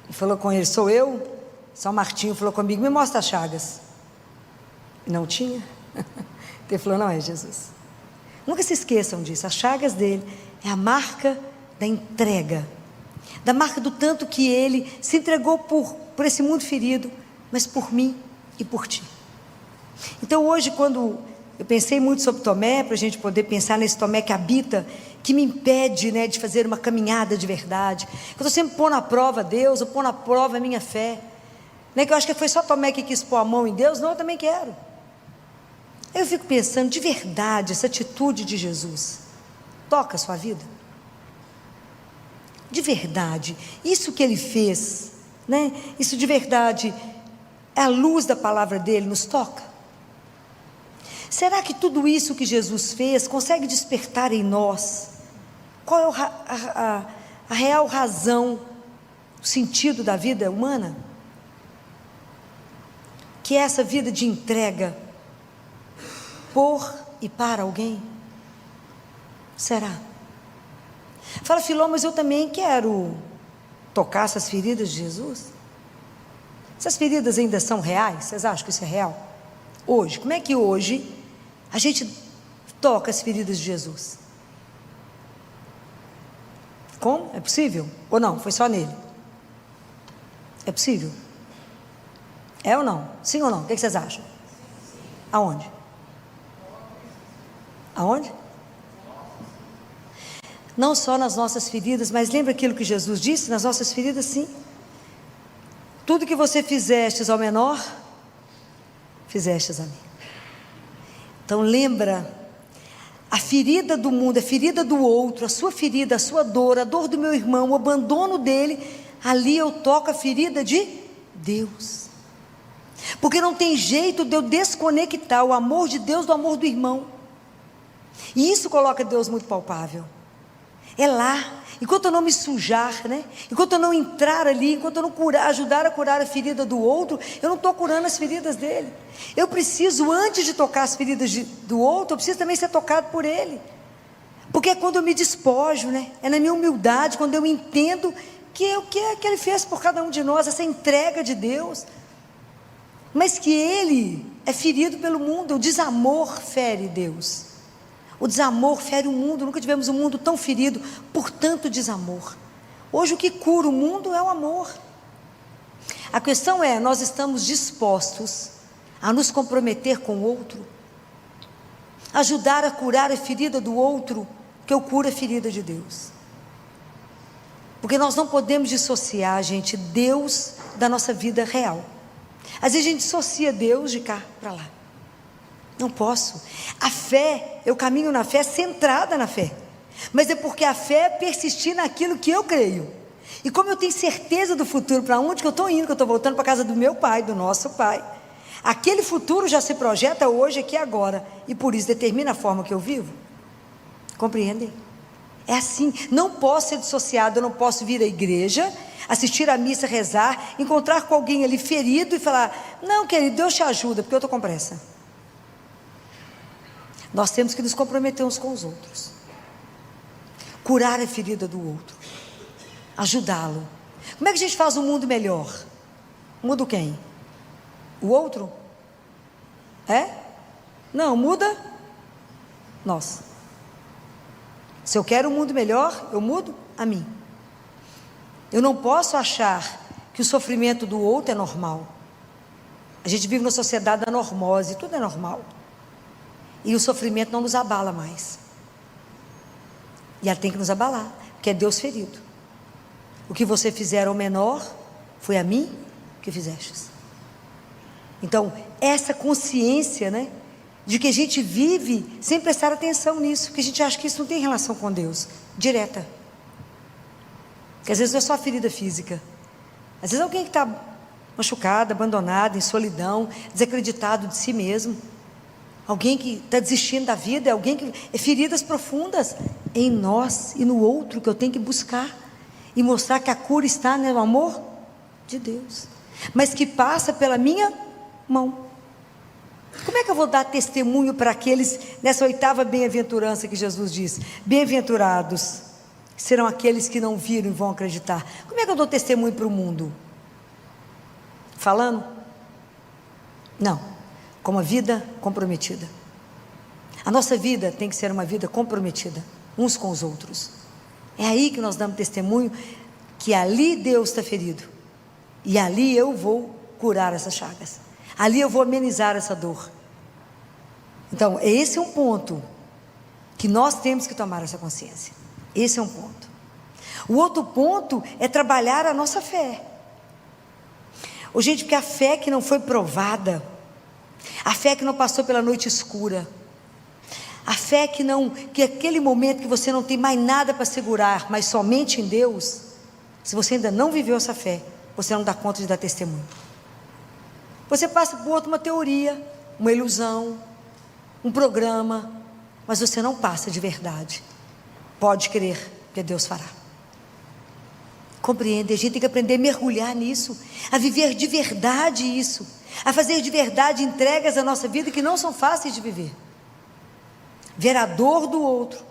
e falou com ele: sou eu? São Martinho falou comigo: me mostra as chagas. Não tinha. Ele falou: não é Jesus. Nunca se esqueçam disso. As chagas dele é a marca da entrega, da marca do tanto que ele se entregou por esse mundo ferido, mas por mim e por ti. Então hoje, quando eu pensei muito sobre Tomé, para a gente poder pensar nesse Tomé que habita, que me impede, né, de fazer uma caminhada de verdade, eu estou sempre pondo à prova Deus, eu pondo à prova a minha fé, né, que eu acho que foi só Tomé que quis pôr a mão em Deus. Não, eu também quero. Eu fico pensando, de verdade, essa atitude de Jesus toca a sua vida? De verdade, isso que ele fez, né, isso de verdade, é a luz da palavra dele, nos toca? Será que tudo isso que Jesus fez consegue despertar em nós qual é a real razão, o sentido da vida humana? Que é essa vida de entrega por e para alguém? Será? Fala, Filó, mas eu também quero tocar essas feridas de Jesus. Essas feridas ainda são reais? Vocês acham que isso é real? Hoje, como é que hoje a gente toca as feridas de Jesus? Como? É possível? Ou não? Foi só nele? É possível? É ou não? Sim ou não? O que vocês acham? Aonde? Aonde? Não só nas nossas feridas, mas lembra aquilo que Jesus disse? Nas nossas feridas, sim. Tudo que você fizestes ao menor, fizestes a mim. Então lembra, a ferida do mundo, a ferida do outro, a sua ferida, a sua dor, a dor do meu irmão, o abandono dele, ali eu toco a ferida de Deus. Porque não tem jeito de eu desconectar o amor de Deus do amor do irmão. E isso coloca Deus muito palpável. É lá, enquanto eu não me sujar, né? Enquanto eu não entrar ali, enquanto eu não ajudar a curar a ferida do outro, eu não estou curando as feridas dele. Eu preciso, antes de tocar as feridas do outro, eu preciso também ser tocado por ele. Porque é quando eu me despojo, né? É na minha humildade, quando eu entendo que o que é que ele fez por cada um de nós, essa entrega de Deus. Mas que ele é ferido pelo mundo, o desamor fere Deus. O desamor fere o mundo. Nunca tivemos um mundo tão ferido por tanto desamor. Hoje o que cura o mundo é o amor. A questão é, nós estamos dispostos a nos comprometer com o outro, ajudar a curar a ferida do outro, que eu curo a ferida de Deus. Porque nós não podemos dissociar, gente, Deus da nossa vida real. Às vezes a gente dissocia Deus de cá para lá. Não posso. A fé, eu caminho na fé, centrada na fé. Mas é porque a fé é persistir naquilo que eu creio. E como eu tenho certeza do futuro, para onde que eu estou indo, que eu estou voltando para a casa do meu pai, do nosso pai, aquele futuro já se projeta hoje, aqui e agora. E por isso determina a forma que eu vivo. Compreendem? É assim. Não posso ser dissociado, eu não posso vir à igreja, assistir à missa, rezar, encontrar com alguém ali ferido e falar: não, querido, Deus te ajuda, porque eu estou com pressa. Nós temos que nos comprometer uns com os outros, curar a ferida do outro, ajudá-lo. Como é que a gente faz um mundo melhor? Muda quem? O outro? É? Não, muda nós. Se eu quero um mundo melhor, eu mudo a mim. Eu não posso achar que o sofrimento do outro é normal. A gente vive numa sociedade da normose, tudo é normal. E o sofrimento não nos abala mais. E ela tem que nos abalar, porque é Deus ferido. O que você fizer ao menor, foi a mim que fizestes. Então, essa consciência, né, de que a gente vive sem prestar atenção nisso, que a gente acha que isso não tem relação com Deus, direta. Que às vezes não é só a ferida física. Às vezes alguém que está machucado, abandonado, em solidão, desacreditado de si mesmo. Alguém que está desistindo da vida, alguém que é feridas profundas em nós e no outro, que eu tenho que buscar e mostrar que a cura está no amor de Deus, mas que passa pela minha mão. Como é que eu vou dar testemunho para aqueles, nessa 8ª bem-aventurança que Jesus diz, bem-aventurados serão aqueles que não viram e vão acreditar? Como é que eu dou testemunho para o mundo? Falando? Não, com uma vida comprometida. A nossa vida tem que ser uma vida comprometida, uns com os outros. É aí que nós damos testemunho, que ali Deus está ferido, e ali eu vou curar essas chagas, ali eu vou amenizar essa dor. Então, esse é um ponto que nós temos que tomar essa consciência. Esse é um ponto. O outro ponto é trabalhar a nossa fé. Gente, porque a fé que não foi provada, a fé que não passou pela noite escura, a fé que aquele momento que você não tem mais nada para segurar, mas somente em Deus, se você ainda não viveu essa fé, você não dá conta de dar testemunho. Você passa por outra, uma teoria, uma ilusão, um programa, mas você não passa de verdade. Pode crer que Deus fará. Compreende? A gente tem que aprender a mergulhar nisso, a viver de verdade isso, a fazer de verdade entregas à nossa vida que não são fáceis de viver. Ver a dor do outro,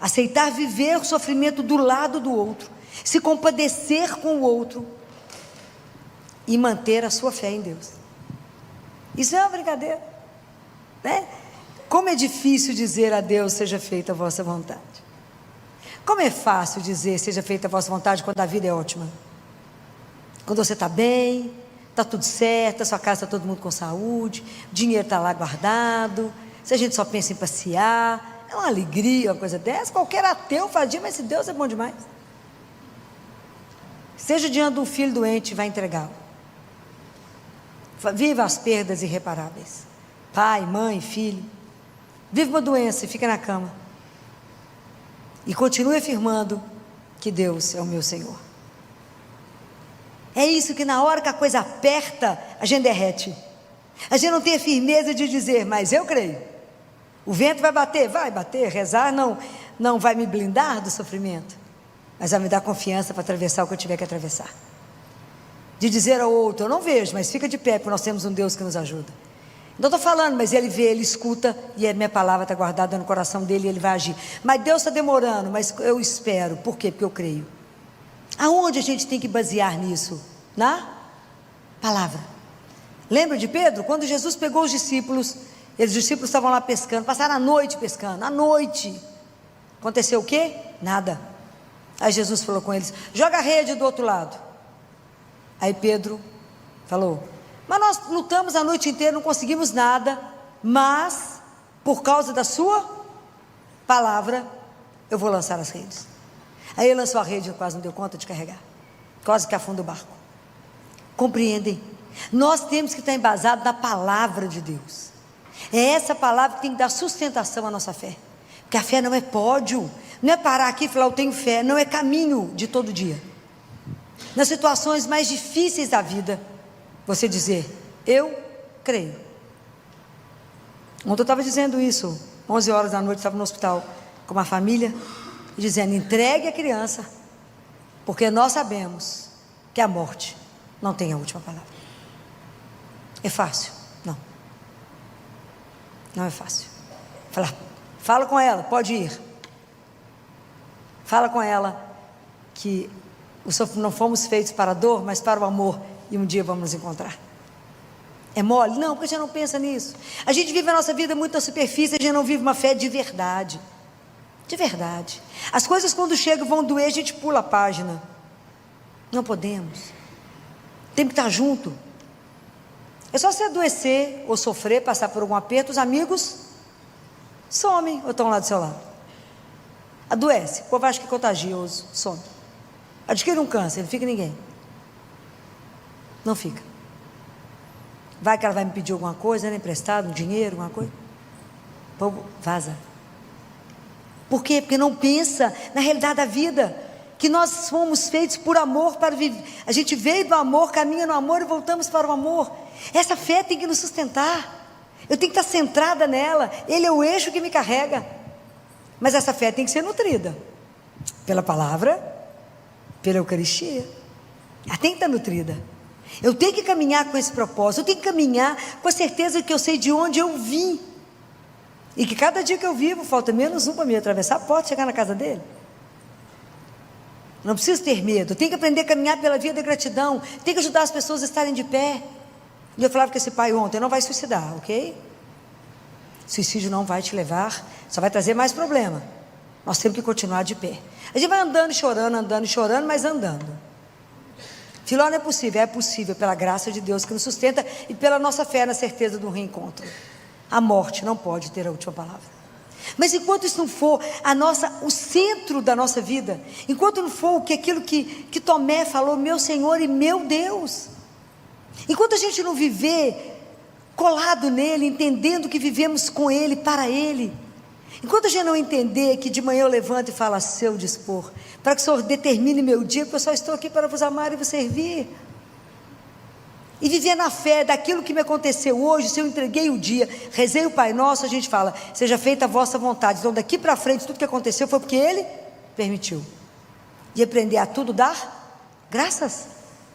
aceitar viver o sofrimento do lado do outro, se compadecer com o outro e manter a sua fé em Deus. Isso é uma brincadeira, né? Como é difícil dizer a Deus: seja feita a vossa vontade. Como é fácil dizer: seja feita a vossa vontade, quando a vida é ótima, quando você está bem, está tudo certo, a sua casa está todo mundo com saúde, o dinheiro está lá guardado, se a gente só pensa em passear, é uma alegria, uma coisa dessa. Qualquer ateu fazia, mas esse Deus é bom demais. Seja diante de um filho doente, vai entregá-lo. Viva as perdas irreparáveis, pai, mãe, filho. Vive uma doença e fica na cama, e continue afirmando que Deus é o meu Senhor. É isso que na hora que a coisa aperta, a gente derrete. A gente não tem a firmeza de dizer: mas eu creio. O vento vai bater, rezar não vai me blindar do sofrimento, mas vai me dar confiança para atravessar o que eu tiver que atravessar. De dizer ao outro: eu não vejo, mas fica de pé, porque nós temos um Deus que nos ajuda. Não estou falando, mas Ele vê, Ele escuta, e a minha palavra está guardada no coração dEle, e Ele vai agir. Mas Deus está demorando, mas eu espero. Por quê? Porque eu creio. Aonde a gente tem que basear nisso? Na palavra. Lembra de Pedro? Quando Jesus pegou os discípulos estavam lá pescando, passaram a noite pescando, à noite. Aconteceu o quê? Nada. Aí Jesus falou com eles: joga a rede do outro lado. Aí Pedro falou: mas nós lutamos a noite inteira, não conseguimos nada, mas por causa da sua palavra, eu vou lançar as redes. Aí ele lançou a rede e quase não deu conta de carregar, quase que afunda o barco. Compreendem? Nós temos que estar embasados na palavra de Deus. É essa palavra que tem que dar sustentação à nossa fé, porque a fé não é pódio, não é parar aqui e falar: eu tenho fé. Não, é caminho de todo dia. Nas situações mais difíceis da vida, você dizer: eu creio. Ontem eu estava dizendo isso, 11 horas da noite, estava no hospital com uma família, dizendo: entregue a criança, porque nós sabemos que a morte não tem a última palavra. É fácil? Não. Não é fácil. Fala com ela, pode ir. Fala com ela que não fomos feitos para a dor, mas para o amor, e um dia vamos nos encontrar. É mole? Não, porque a gente não pensa nisso. A gente vive a nossa vida muito na superfície, a gente não vive uma fé de verdade. De verdade. As coisas, quando chegam, vão doer, a gente pula a página. Não podemos. Tem que estar junto. É só você adoecer ou sofrer, passar por algum aperto, os amigos somem ou estão lá do seu lado. Adoece, o povo acha que é contagioso, some. Adquire um câncer, não fica ninguém. Não fica. Vai que ela vai me pedir alguma coisa, né, emprestado, um dinheiro, alguma coisa. O povo vaza. Por quê? Porque não pensa na realidade da vida, que nós fomos feitos por amor para viver. A gente veio do amor, caminha no amor e voltamos para o amor. Essa fé tem que nos sustentar. Eu tenho que estar centrada nela. Ele é o eixo que me carrega. Mas essa fé tem que ser nutrida pela palavra, pela Eucaristia. Ela tem que estar nutrida. Eu tenho que caminhar com esse propósito. Eu tenho que caminhar com a certeza que eu sei de onde eu vim. E que cada dia que eu vivo, falta menos um para me atravessar a porta e chegar na casa dele. Não preciso ter medo. Tenho que aprender a caminhar pela via da gratidão. Tenho que ajudar as pessoas a estarem de pé. E eu falava com esse pai ontem, não vai suicidar, ok? Suicídio não vai te levar, só vai trazer mais problema. Nós temos que continuar de pé. A gente vai andando e chorando, mas andando. Filó, não é possível pela graça de Deus que nos sustenta e pela nossa fé na certeza do reencontro. A morte não pode ter a última palavra. Mas enquanto isso não for o centro da nossa vida, enquanto não for aquilo que Tomé falou, meu Senhor e meu Deus, enquanto a gente não viver colado nele, entendendo que vivemos com ele, para ele, enquanto a gente não entender que de manhã eu levanto e falo a seu dispor, para que o Senhor determine meu dia, porque eu só estou aqui para vos amar e vos servir, e viver na fé daquilo que me aconteceu hoje. Se eu entreguei o dia, rezei o Pai Nosso, a gente fala, seja feita a vossa vontade. Então daqui para frente, tudo que aconteceu foi porque Ele permitiu. E aprender a tudo dar graças.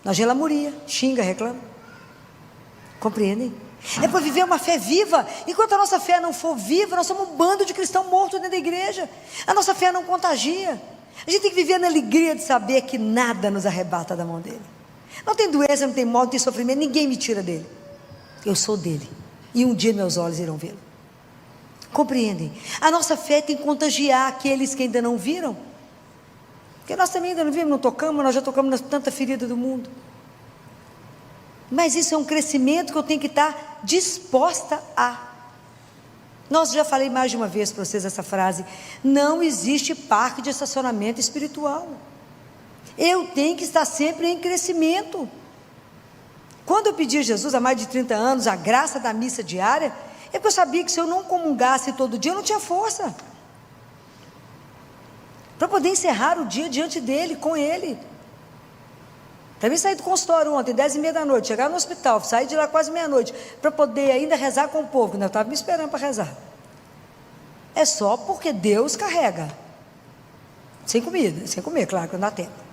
Na gelamuria, xinga, reclama. Compreendem? É para viver uma fé viva. Enquanto a nossa fé não for viva, nós somos um bando de cristãos mortos dentro da igreja. A nossa fé não contagia. A gente tem que viver na alegria de saber que nada nos arrebata da mão dele. Não tem doença, não tem morte, não tem sofrimento, ninguém me tira dele. Eu sou dele. E um dia meus olhos irão vê-lo. Compreendem? A nossa fé tem que contagiar aqueles que ainda não viram. Porque nós também ainda não vimos, não tocamos, nós já tocamos na tanta ferida do mundo. Mas isso é um crescimento que eu tenho que estar disposta a. Nós já falei mais de uma vez para vocês essa frase. Não existe parque de estacionamento espiritual. Eu tenho que estar sempre em crescimento. Quando eu pedi a Jesus há mais de 30 anos a graça da missa diária, é porque eu sabia que se eu não comungasse todo dia, eu não tinha força para poder encerrar o dia diante dele, com ele. Para mim sair do consultório ontem, 10h30 da noite, chegar no hospital, sair de lá quase meia-noite, para poder ainda rezar com o povo, que eu estava me esperando para rezar. É só porque Deus carrega. Sem comida, sem comer, claro que não dá tempo.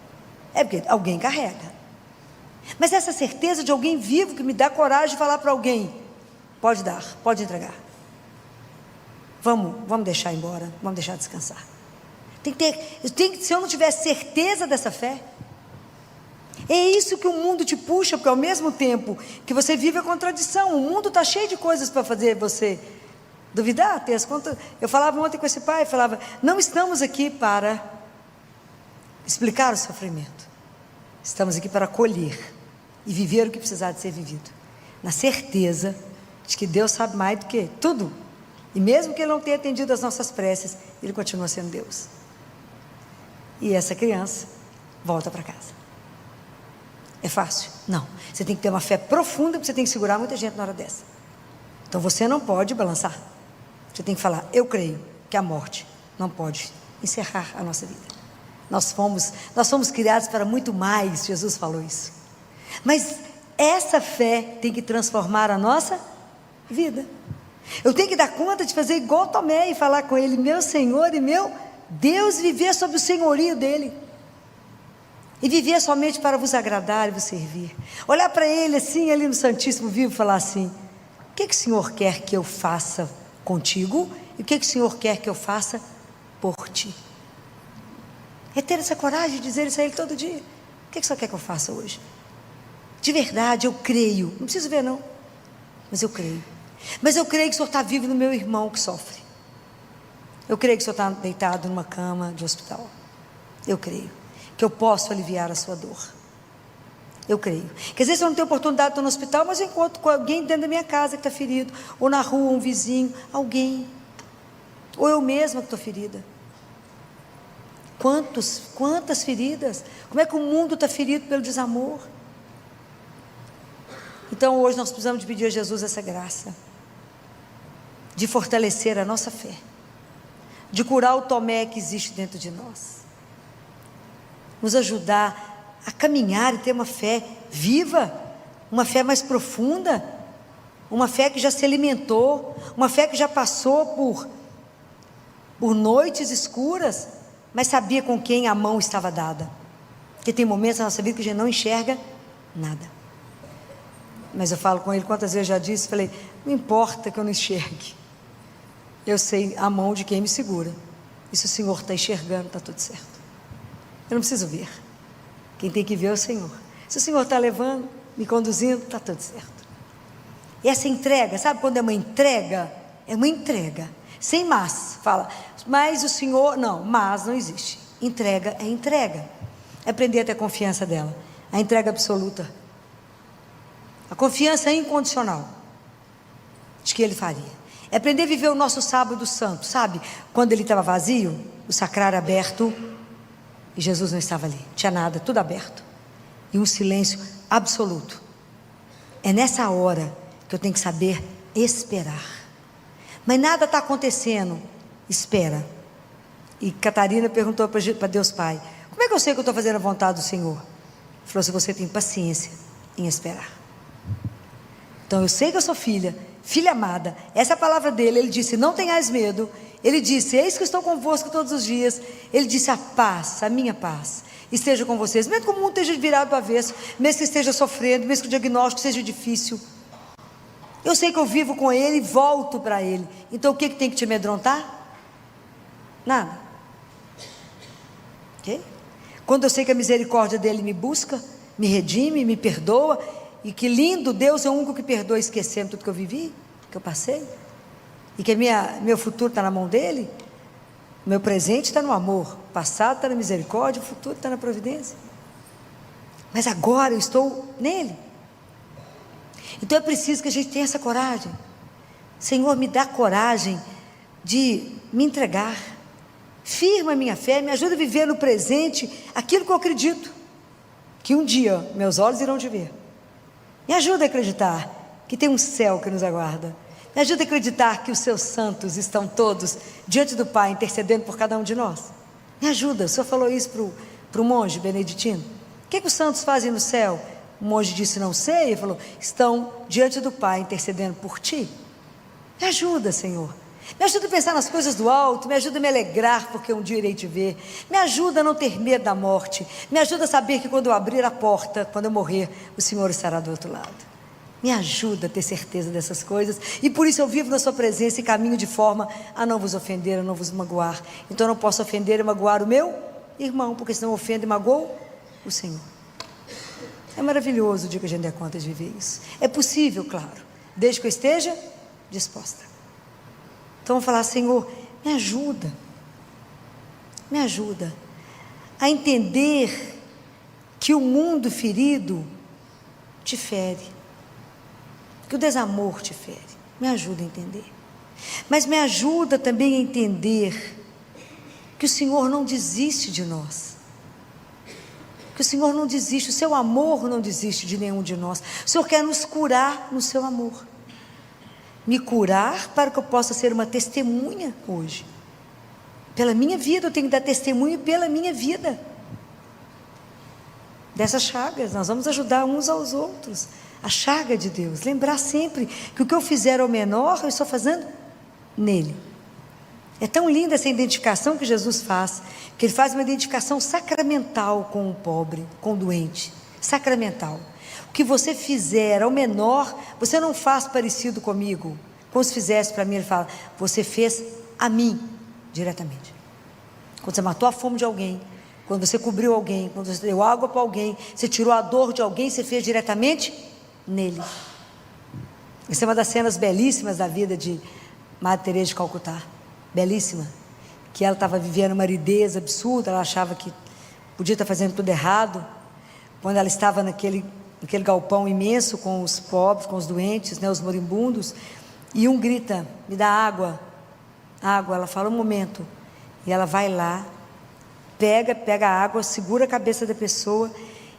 É porque alguém carrega. Mas essa certeza de alguém vivo que me dá coragem de falar para alguém, pode dar, pode entregar. Vamos deixar embora, vamos deixar descansar. Se eu não tiver certeza dessa fé, é isso que o mundo te puxa, porque ao mesmo tempo que você vive a contradição, o mundo está cheio de coisas para fazer você duvidar, ter as contas. Eu falava ontem com esse pai, falava, não estamos aqui para explicar o sofrimento, estamos aqui para acolher e viver o que precisar de ser vivido, na certeza de que Deus sabe mais do que tudo, e mesmo que Ele não tenha atendido as nossas preces, Ele continua sendo Deus. E essa criança volta para casa. É fácil? Não. Você tem que ter uma fé profunda, porque você tem que segurar muita gente na hora dessa. Então você não pode balançar. Você tem que falar, eu creio que a morte não pode encerrar a nossa vida. Nós fomos criados para muito mais, Jesus falou isso. Mas essa fé tem que transformar a nossa vida. Eu tenho que dar conta de fazer igual Tomé e falar com ele, meu Senhor e meu Deus, viver sob o senhorio dele. E viver somente para vos agradar e vos servir. Olhar para ele assim, ali no Santíssimo Vivo, e falar assim, o que o Senhor quer que eu faça contigo? E o que o Senhor quer que eu faça por ti? É ter essa coragem de dizer isso a Ele todo dia. O que o Senhor quer que eu faça hoje? De verdade, eu creio. Não preciso ver não, mas eu creio. Mas eu creio que o Senhor está vivo no meu irmão que sofre. Eu creio que o Senhor está deitado numa cama de hospital. Eu creio que eu posso aliviar a sua dor. Eu creio. Que às vezes eu não tenho oportunidade de estar no hospital, mas eu encontro com alguém dentro da minha casa que está ferido, ou na rua, um vizinho, alguém, ou eu mesma que estou ferida. Quantas feridas? Como é que o mundo está ferido pelo desamor? Então hoje nós precisamos de pedir a Jesus essa graça, de fortalecer a nossa fé, de curar o Tomé que existe dentro de nós, nos ajudar a caminhar e ter uma fé viva, uma fé mais profunda, uma fé que já se alimentou, uma fé que já passou por noites escuras, mas sabia com quem a mão estava dada. Porque tem momentos na nossa vida que a gente não enxerga nada. Mas eu falo com ele, quantas vezes eu já disse, falei, não importa que eu não enxergue, eu sei a mão de quem me segura, e se o Senhor está enxergando, está tudo certo, eu não preciso ver, quem tem que ver é o Senhor. Se o Senhor está levando, me conduzindo, está tudo certo. E essa entrega, sabe quando é uma entrega? É uma entrega, sem mas, fala, mas o Senhor, não, mas não existe, entrega é entrega, é aprender a ter confiança dela, a entrega absoluta, a confiança incondicional de que Ele faria, é aprender a viver o nosso sábado santo, sabe, quando ele estava vazio, o sacrário aberto, e Jesus não estava ali, tinha nada, tudo aberto, e um silêncio absoluto. É nessa hora que eu tenho que saber esperar, mas nada está acontecendo, espera. E Catarina perguntou para Deus Pai, como é que eu sei que eu estou fazendo a vontade do Senhor? Ele falou, se você tem paciência em esperar. Então eu sei que eu sou filha amada, essa é a palavra dele. Ele disse, não tenhais medo, ele disse, eis que estou convosco todos os dias, ele disse, a paz, a minha paz esteja com vocês, mesmo que o mundo esteja virado para o avesso, mesmo que esteja sofrendo, mesmo que o diagnóstico seja difícil, eu sei que eu vivo com ele e volto para ele. Então o que tem que te amedrontar? Nada. Okay? Quando eu sei que a misericórdia dele me busca, me redime, me perdoa, e que lindo, Deus é o único que perdoa, esquecendo tudo que eu vivi, que eu passei, e que meu futuro está na mão dele, meu presente está no amor, o passado está na misericórdia, o futuro está na providência, mas agora eu estou nele. Então é preciso que a gente tenha essa coragem. Senhor, me dá coragem de me entregar, firma a minha fé, me ajuda a viver no presente aquilo que eu acredito, que um dia meus olhos irão te ver. Me ajuda a acreditar que tem um céu que nos aguarda, me ajuda a acreditar que os seus santos estão todos diante do Pai, intercedendo por cada um de nós. Me ajuda, o Senhor falou isso para o monge beneditino, o que os santos fazem no céu? O monge disse, não sei, ele falou, estão diante do Pai, intercedendo por ti. Me ajuda, Senhor, me ajuda a pensar nas coisas do alto, me ajuda a me alegrar, porque um dia irei te ver, me ajuda a não ter medo da morte, me ajuda a saber que quando eu abrir a porta, quando eu morrer, o Senhor estará do outro lado. Me ajuda a ter certeza dessas coisas, e por isso eu vivo na sua presença e caminho de forma a não vos ofender, a não vos magoar. Então eu não posso ofender e magoar o meu irmão, porque senão eu ofendo e magoo o Senhor. É maravilhoso o dia que a gente der conta de viver isso. É possível, claro, desde que eu esteja disposta. Então vamos falar, Senhor, me ajuda a entender que o mundo ferido te fere, que o desamor te fere. Me ajuda a entender, mas me ajuda também a entender que o Senhor não desiste de nós, que o Senhor não desiste, o seu amor não desiste de nenhum de nós. O Senhor quer nos curar no seu amor, me curar para que eu possa ser uma testemunha hoje, pela minha vida. Eu tenho que dar testemunho pela minha vida, dessas chagas. Nós vamos ajudar uns aos outros, a chaga de Deus, lembrar sempre que o que eu fizer ao menor, eu estou fazendo nele. É tão linda essa identificação que Jesus faz, que Ele faz uma identificação sacramental com o pobre, com o doente, sacramental. O que você fizer ao menor, você não faz parecido comigo, como se fizesse para mim. Ele fala, você fez a mim, diretamente. Quando você matou a fome de alguém, quando você cobriu alguém, quando você deu água para alguém, você tirou a dor de alguém, você fez diretamente nele. Essa é uma das cenas belíssimas da vida de Madre Teresa de Calcutá, belíssima, que ela estava vivendo uma aridez absurda, ela achava que podia estar fazendo tudo errado, quando ela estava naquele galpão imenso com os pobres, com os doentes, né, os moribundos, e um grita: me dá água, água. Ela fala: um momento, e ela vai lá, pega a água, segura a cabeça da pessoa,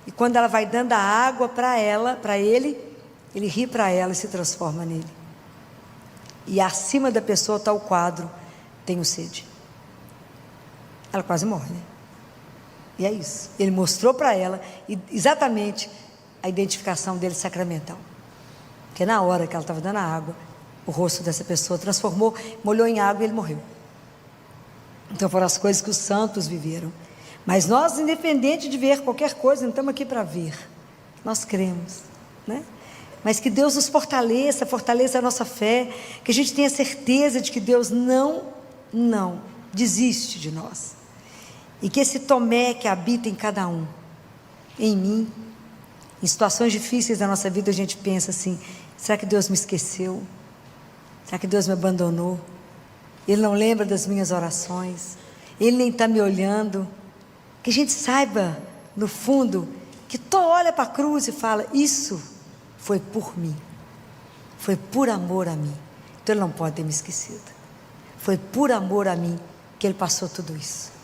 e quando ela vai dando a água para ele ri para ela e se transforma nele. E acima da pessoa está o quadro: tenho sede. Ela quase morre, né? E é isso. Ele mostrou para ela exatamente a identificação dele sacramental. Porque na hora que ela estava dando a água, o rosto dessa pessoa transformou, molhou em água e ele morreu. Então foram as coisas que os santos viveram. Mas nós, independente de ver qualquer coisa, não estamos aqui para ver. Nós cremos, né? Mas que Deus nos fortaleça a nossa fé, que a gente tenha certeza de que Deus não desiste de nós. E que esse Tomé que habita em cada um, em mim, em situações difíceis da nossa vida, a gente pensa assim: será que Deus me esqueceu? Será que Deus me abandonou? Ele não lembra das minhas orações? Ele nem está me olhando? Que a gente saiba, no fundo, que olha para a cruz e fala: isso foi por mim, foi por amor a mim, então Ele não pode ter me esquecido. Foi por amor a mim que Ele passou tudo isso.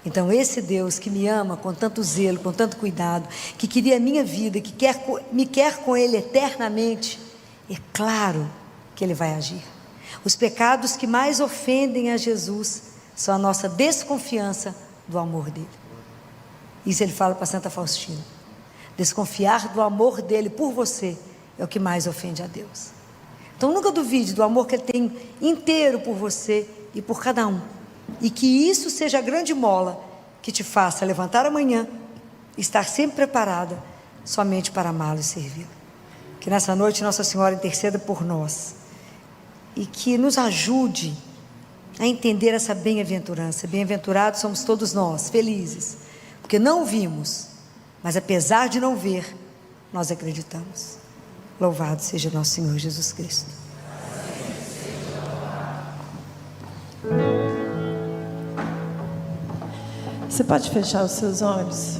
Então esse Deus que me ama com tanto zelo, com tanto cuidado, que queria a minha vida, que me quer com Ele eternamente, é claro que Ele vai agir. Os pecados que mais ofendem a Jesus são a nossa desconfiança do amor dEle. Isso Ele fala para Santa Faustina: desconfiar do amor dEle por você é o que mais ofende a Deus. Então nunca duvide do amor que Ele tem inteiro por você e por cada um, e que isso seja a grande mola que te faça levantar amanhã e estar sempre preparada somente para amá-lo e servi-lo. Que nessa noite Nossa Senhora interceda por nós e que nos ajude a entender essa bem-aventurança. Bem-aventurados somos todos nós, felizes, porque não vimos, mas apesar de não ver, nós acreditamos. Louvado seja nosso Senhor Jesus Cristo. Você pode fechar os seus olhos?